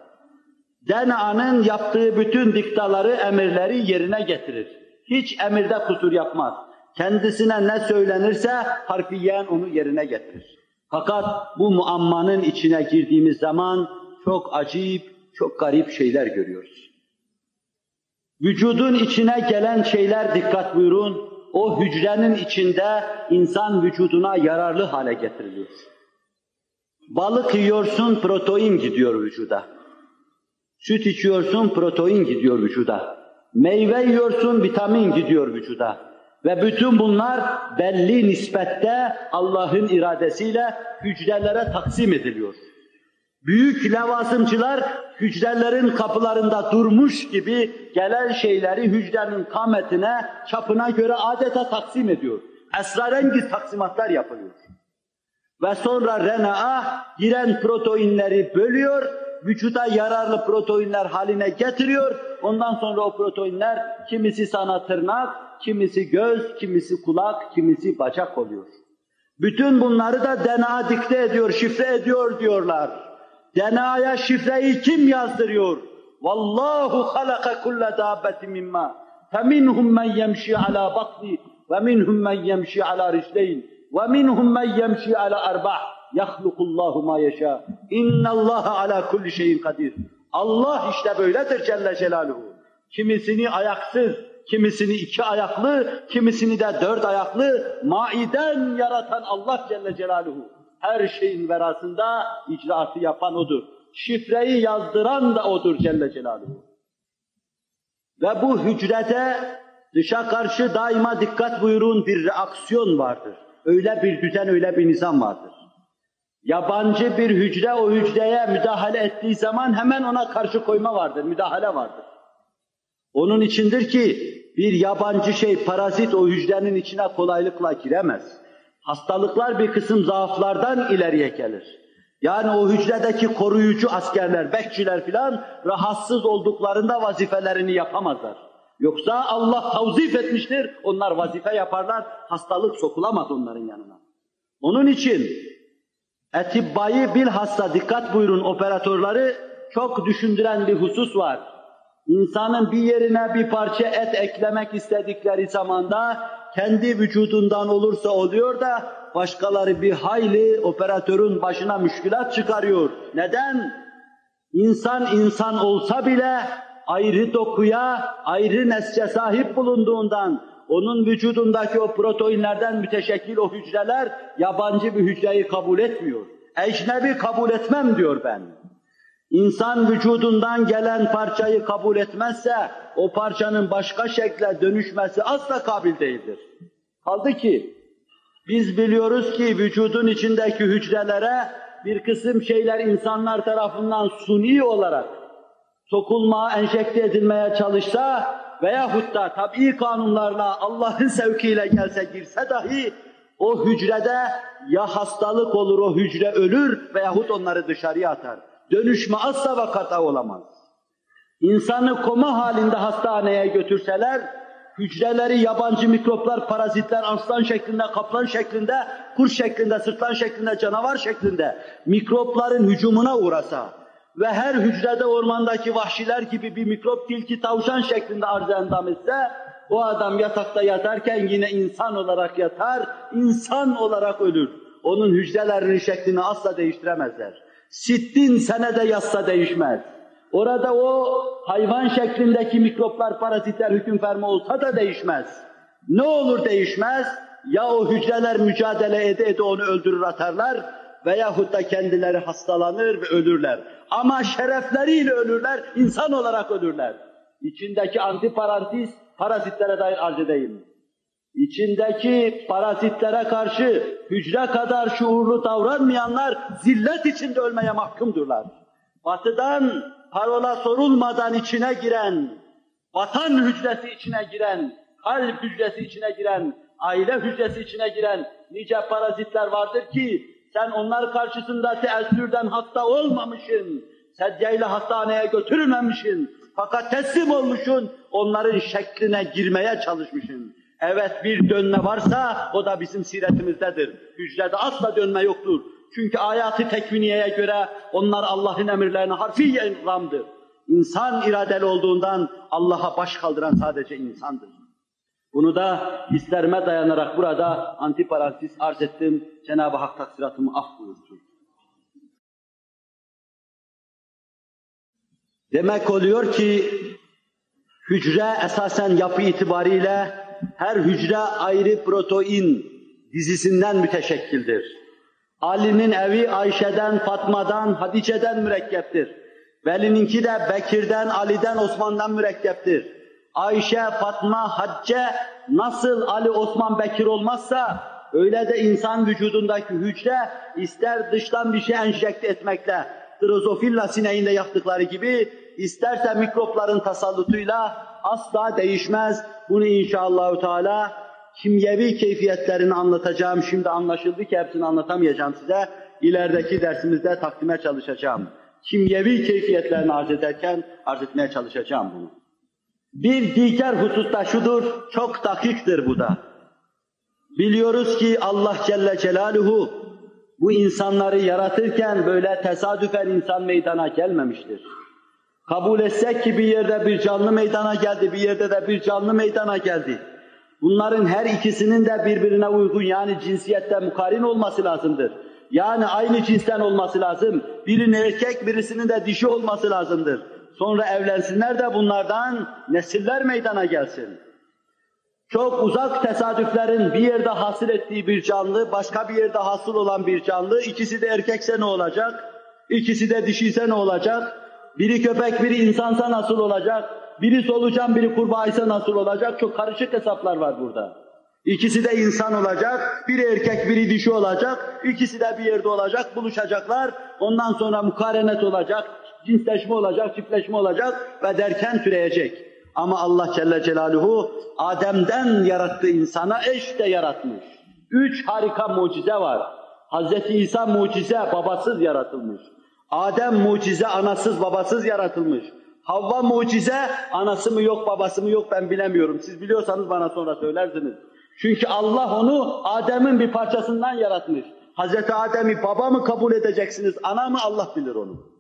[SPEAKER 2] DNA'nın yaptığı bütün diktaları, emirleri yerine getirir. Hiç emirde kusur yapmaz. Kendisine ne söylenirse harfiyen onu yerine getirir. Fakat bu muammanın içine girdiğimiz zaman çok acayip, çok garip şeyler görüyoruz. Vücudun içine gelen şeyler, dikkat buyurun, o hücrenin içinde insan vücuduna yararlı hale getiriliyor. Balık yiyorsun, protein gidiyor vücuda. Süt içiyorsun, protein gidiyor vücuda. Meyve yiyorsun, vitamin gidiyor vücuda. Ve bütün bunlar belli nispette Allah'ın iradesiyle hücrelere taksim ediliyor. Büyük levazımcılar hücrelerin kapılarında durmuş gibi gelen şeyleri hücrenin kametine, çapına göre adeta taksim ediyor. Esrarengiz taksimatlar yapılıyor. Ve sonra RNA giren proteinleri bölüyor, vücuda yararlı proteinler haline getiriyor. Ondan sonra o proteinler kimisi sana tırnak, kimisi göz, kimisi kulak, kimisi bacak oluyor. Bütün bunları da DNA dikte ediyor, şifre ediyor diyorlar. DNA'ya şifreyi kim yazdırıyor? Vallahu halaka kulle dabbetin mimma. Feminhum men yemşi ala batni ve minhum men yemşi ala rijleyn ve minhum men yemşi ala arbah. Yahlukullahu ma yeşâ. İnnallaha ala kulli şeyin kadir. Allah işte böyledir Celle Celaluhu. Kimisini ayaksız, kimisini 2 ayaklı, kimisini de 4 ayaklı, maiden yaratan Allah Celle Celaluhu. Her şeyin verasında icraatı yapan O'dur. Şifreyi yazdıran da O'dur Celle Celaluhu. Ve bu hücrede dışa karşı daima dikkat buyurun bir reaksiyon vardır. Öyle bir düzen, öyle bir nizam vardır. Yabancı bir hücre o hücreye müdahale ettiği zaman hemen ona karşı koyma vardır, müdahale vardır. Onun içindir ki bir yabancı şey, parazit o hücrenin içine kolaylıkla giremez. Hastalıklar bir kısım zaaflardan ileriye gelir. Yani o hücredeki koruyucu askerler, bekçiler filan rahatsız olduklarında vazifelerini yapamazlar. Yoksa Allah tavzif etmiştir, onlar vazife yaparlar, hastalık sokulamaz onların yanına. Onun için etibbayı bilhassa dikkat buyurun operatörleri çok düşündüren bir husus var. İnsanın bir yerine bir parça et eklemek istedikleri zamanda kendi vücudundan olursa oluyor da başkaları bir hayli operatörün başına müşkülat çıkarıyor. Neden? İnsan olsa bile ayrı dokuya, ayrı nesce sahip bulunduğundan, onun vücudundaki o proteinlerden müteşekkil o hücreler yabancı bir hücreyi kabul etmiyor. Ecnebi kabul etmem diyor ben. İnsan vücudundan gelen parçayı kabul etmezse o parçanın başka şekle dönüşmesi asla kabil değildir. Kaldı ki biz biliyoruz ki vücudun içindeki hücrelere bir kısım şeyler insanlar tarafından suni olarak sokulmaya, enjekte edilmeye çalışsa veyahut da tabii kanunlarla Allah'ın sevkiyle gelse girse dahi o hücrede ya hastalık olur, o hücre ölür veyahut onları dışarıya atar. Dönüşme asla ve kata olamaz. İnsanı koma halinde hastaneye götürseler, hücreleri yabancı mikroplar, parazitler, aslan şeklinde, kaplan şeklinde, kurt şeklinde, sırtlan şeklinde, canavar şeklinde mikropların hücumuna uğrasa ve her hücrede ormandaki vahşiler gibi bir mikrop tilki tavşan şeklinde arz endam etse, o adam yatakta yatarken yine insan olarak yatar, insan olarak ölür. Onun hücrelerinin şeklini asla değiştiremezler. 60 senede yatsa değişmez. Orada o hayvan şeklindeki mikroplar, parazitler hüküm ferma olsa da değişmez. Ne olur değişmez? Ya o hücreler mücadele ede onu öldürür atarlar veyahut da kendileri hastalanır ve ölürler. Ama şerefleriyle ölürler, insan olarak ölürler. İçindeki antiparantiz parazitlere dair arz edeyim. İçindeki parazitlere karşı hücre kadar şuurlu davranmayanlar zillet içinde ölmeye mahkumdurlar. Batıdan parola sorulmadan içine giren, vatan hücresi içine giren, kalp hücresi içine giren, aile hücresi içine giren nice parazitler vardır ki sen onlar karşısında teessürden hasta olmamışsın, sedyeyle hastaneye götürülmemişsin, fakat teslim olmuşsun, onların şekline girmeye çalışmışsın. Evet, bir dönme varsa o da bizim siretimizdedir. Hücrede asla dönme yoktur. Çünkü ayat-ı tekviniyeye göre onlar Allah'ın emirlerine harfiyen ramdır. İnsan iradeli olduğundan Allah'a baş kaldıran sadece insandır. Bunu da hislerime dayanarak burada antiparantiz arz ettim. Cenab-ı Hak taksiratımı af buyursun. Demek oluyor ki hücre esasen yapı itibariyle her hücre ayrı protein dizisinden müteşekkildir. Ali'nin evi Ayşe'den, Fatma'dan, Hatice'den mürekkeptir. Veli'ninki de Bekir'den, Ali'den, Osman'dan mürekkeptir. Ayşe, Fatma, Hatice nasıl Ali, Osman, Bekir olmazsa öyle de insan vücudundaki hücre ister dıştan bir şey enjekte etmekle, drozofilla sineğinde yaptıkları gibi isterse mikropların tasallutuyla asla değişmez. Bunu inşallahü teala kimyevi keyfiyetlerini anlatacağım. Şimdi anlaşıldı ki hepsini anlatamayacağım size. İlerideki dersimizde takdime çalışacağım. Kimyevi keyfiyetlerini arz etmeye çalışacağım bunu. Bir diğer husus da şudur, çok dakiktir bu da. Biliyoruz ki Allah Celle Celaluhu bu insanları yaratırken böyle tesadüfen insan meydana gelmemiştir. Kabul etsek ki bir yerde bir canlı meydana geldi, bir yerde de bir canlı meydana geldi. Bunların her ikisinin de birbirine uygun, yani cinsiyette mukarin olması lazımdır. Yani aynı cinsten olması lazım. Birinin erkek, birisinin de dişi olması lazımdır. Sonra evlensinler de bunlardan nesiller meydana gelsin. Çok uzak tesadüflerin bir yerde hasıl ettiği bir canlı, başka bir yerde hasıl olan bir canlı, ikisi de erkekse ne olacak? İkisi de dişiyse ne olacak? Biri köpek, biri insansa nasıl olacak? Biri solucan, biri kurbağaysa nasıl olacak? Çok karışık hesaplar var burada. İkisi de insan olacak, biri erkek, biri dişi olacak, ikisi de bir yerde olacak, buluşacaklar, ondan sonra mukarenet olacak, cinsleşme olacak, çiftleşme olacak ve derken türeyecek. Ama Allah Celle Celaluhu Adem'den yarattığı insana eş de yaratmış. 3 harika mucize var. Hz. İsa mucize, babasız yaratılmış. Adem mucize, anasız babasız yaratılmış. Havva mucize, anası mı yok, babası mı yok ben bilemiyorum. Siz biliyorsanız bana sonra söylersiniz. Çünkü Allah onu Adem'in bir parçasından yaratmış. Hazreti Adem'i baba mı kabul edeceksiniz, ana mı, Allah bilir onu.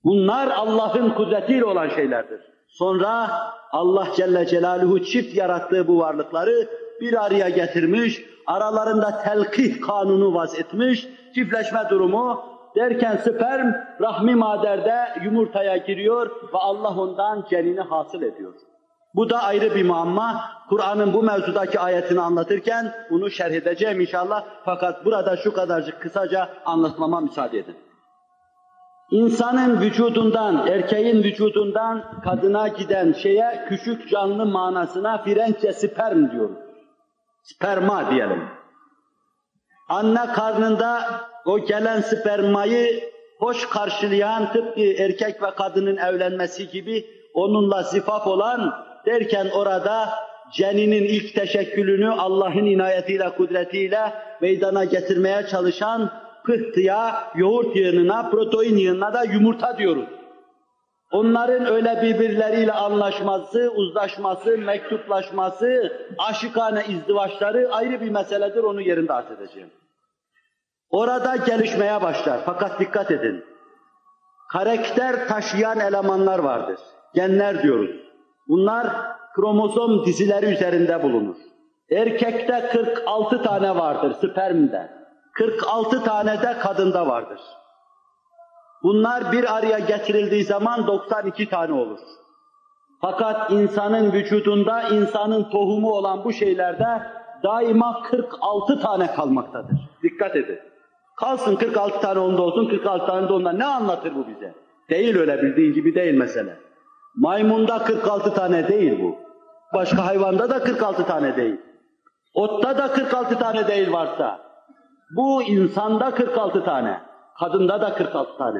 [SPEAKER 2] Bunlar Allah'ın kudretiyle olan şeylerdir. Sonra Allah Celle Celaluhu çift yarattığı bu varlıkları bir araya getirmiş, aralarında telkih kanunu vaz etmiş, çiftleşme durumu, Derken sperm rahmi maderde yumurtaya giriyor ve Allah ondan cenini hasıl ediyor. Bu da ayrı bir muamma. Kur'an'ın bu mevzudaki ayetini anlatırken bunu şerh edeceğim inşallah. Fakat burada şu kadarcık kısaca anlatmama müsaade edin. İnsanın vücudundan, erkeğin vücudundan kadına giden şeye küçük canlı manasına Frenkçe sperm diyoruz. Sperma diyelim. Anne karnında o gelen spermayı hoş karşılayan, tıpkı erkek ve kadının evlenmesi gibi onunla zifaf olan, derken orada ceninin ilk teşekkülünü Allah'ın inayetiyle, kudretiyle meydana getirmeye çalışan pıhtıya, yoğurt yığınına, protein yığınına da yumurta diyoruz. Onların öyle birbirleriyle anlaşması, uzlaşması, mektuplaşması, aşıkane izdivaçları ayrı bir meseledir, onu yerinde arz edeceğim. Orada gelişmeye başlar. Fakat dikkat edin. Karakter taşıyan elemanlar vardır. Genler diyoruz. Bunlar kromozom dizileri üzerinde bulunur. Erkekte 46 tane vardır spermde. 46 tane de kadında vardır. Bunlar bir araya getirildiği zaman 92 tane olur. Fakat insanın vücudunda, insanın tohumu olan bu şeylerde daima 46 tane kalmaktadır. Dikkat edin. Kalsın 46 tane onda olsun, 46 tane de onda. Ne anlatır bu bize? Değil, öyle bildiğin gibi değil mesele. Maymunda 46 tane değil bu. Başka hayvanda da 46 tane değil. Otta da 46 tane değil varsa. Bu insanda 46 tane. Kadında da 46 tane.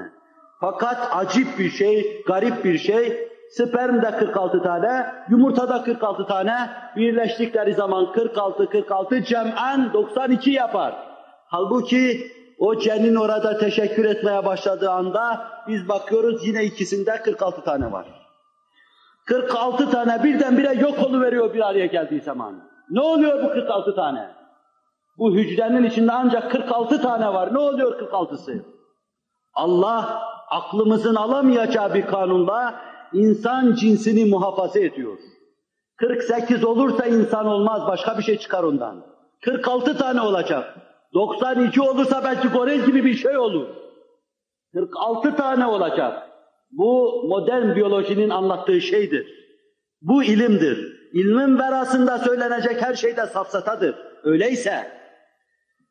[SPEAKER 2] Fakat acip bir şey, garip bir şey, spermde 46 tane, yumurtada 46 tane, birleştikleri zaman 46 cem'en 92 yapar. Halbuki o cenin orada teşekkür etmeye başladığı anda biz bakıyoruz yine ikisinde 46 tane var. 46 tane birdenbire yok oluveriyor bir araya geldiği zaman. Ne oluyor bu 46 tane? Bu hücrenin içinde ancak 46 tane var. Ne oluyor 46'sı? Allah aklımızın alamayacağı bir kanunla insan cinsini muhafaza ediyor. 48 olursa insan olmaz, başka bir şey çıkar ondan. 46 tane olacak. 92 olursa belki goril gibi bir şey olur. 46 tane olacak. Bu modern biyolojinin anlattığı şeydir. Bu ilimdir. İlmin verasında söylenecek her şey de safsatadır. Öyleyse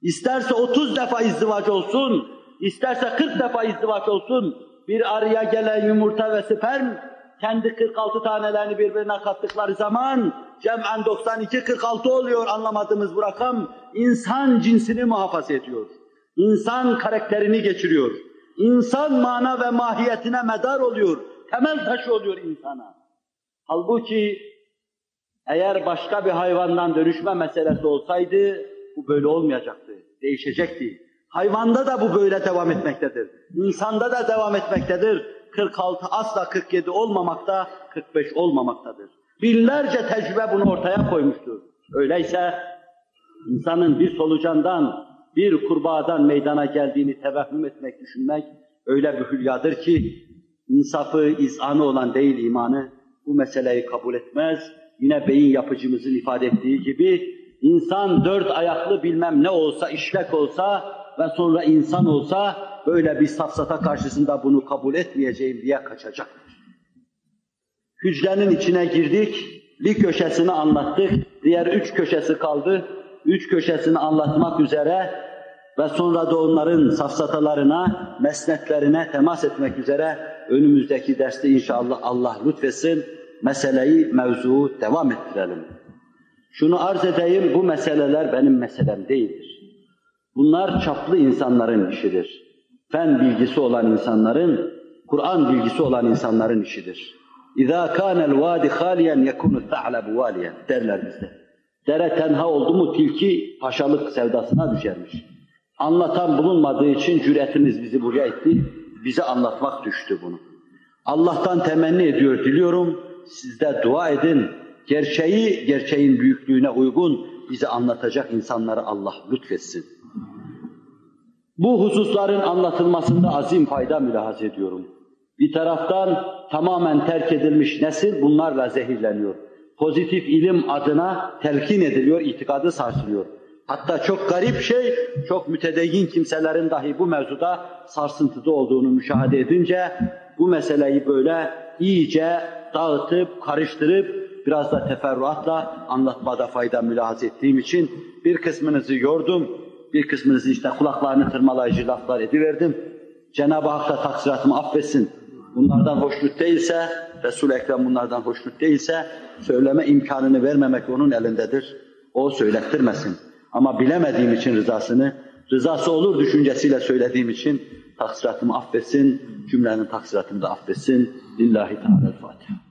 [SPEAKER 2] isterse 30 defa izdivaç olsun, isterse 40 defa izdivaç olsun, bir araya gelen yumurta ve sperm kendi 46 tanelerini birbirine kattıkları zaman cem'en 92-46 oluyor anlamadığımız bu rakam. İnsan cinsini muhafaza ediyor. İnsan karakterini geçiriyor. İnsan mana ve mahiyetine medar oluyor. Temel taşı oluyor insana. Halbuki eğer başka bir hayvandan dönüşme meselesi olsaydı bu böyle olmayacaktı. Değişecekti. Hayvanda da bu böyle devam etmektedir. İnsanda da devam etmektedir. 46 asla 47 olmamakta, 45 olmamaktadır. Binlerce tecrübe bunu ortaya koymuştur. Öyleyse insanın bir solucandan, bir kurbağadan meydana geldiğini tevehhüm etmek, düşünmek öyle bir hülyadır ki insafı, izanı olan değil imanı bu meseleyi kabul etmez. Yine beyin yapıcımızın ifade ettiği gibi insan 4 ayaklı bilmem ne olsa, işlek olsa ve sonra insan olsa böyle bir safsata karşısında bunu kabul etmeyeceğim diye kaçacaktır. Hücrenin içine girdik, bir köşesini anlattık, diğer 3 köşesi kaldı. 3 köşesini anlatmak üzere ve sonra da onların safsatalarına, mesnetlerine temas etmek üzere önümüzdeki derste inşallah Allah lütfetsin meseleyi, mevzuu devam ettirelim. Şunu arz edeyim, bu meseleler benim meselem değildir. Bunlar çaplı insanların işidir. Fen bilgisi olan insanların, Kur'an bilgisi olan insanların işidir. اِذَا كَانَ الْوَادِ خَالِيًا يَكُنُ الثَّعْلَبُ وَالِيًا derler bizde. Dere tenha oldu mu tilki paşalık sevdasına düşermiş. Anlatan bulunmadığı için cüretimiz bizi buraya itti, bize anlatmak düştü bunu. Allah'tan temenni ediyor, diliyorum, siz de dua edin. Gerçeği, gerçeğin büyüklüğüne uygun bize anlatacak insanları Allah lütfetsin. Bu hususların anlatılmasında azim fayda mülahaz ediyorum. Bir taraftan tamamen terk edilmiş nesil bunlarla zehirleniyor. Pozitif ilim adına telkin ediliyor, itikadı sarsılıyor. Hatta çok garip şey, çok mütedeyyin kimselerin dahi bu mevzuda sarsıntıda olduğunu müşahede edince, bu meseleyi böyle iyice dağıtıp, karıştırıp, biraz da teferruatla anlatmada fayda mülahaz ettiğim için bir kısmınızı yordum, bir kısmınızı işte kulaklarını tırmalayıcı laflar ediverdim. Cenab-ı Hak da taksiratımı affetsin. Bunlardan hoşnut değilse, Resul-i Ekrem bunlardan hoşnut değilse, söyleme imkanını vermemek onun elindedir. O söylettirmesin. Ama bilemediğim için rızası olur düşüncesiyle söylediğim için taksiratımı affetsin, cümlenin taksiratını da affetsin. Lillahi Teala'l-Fatiha.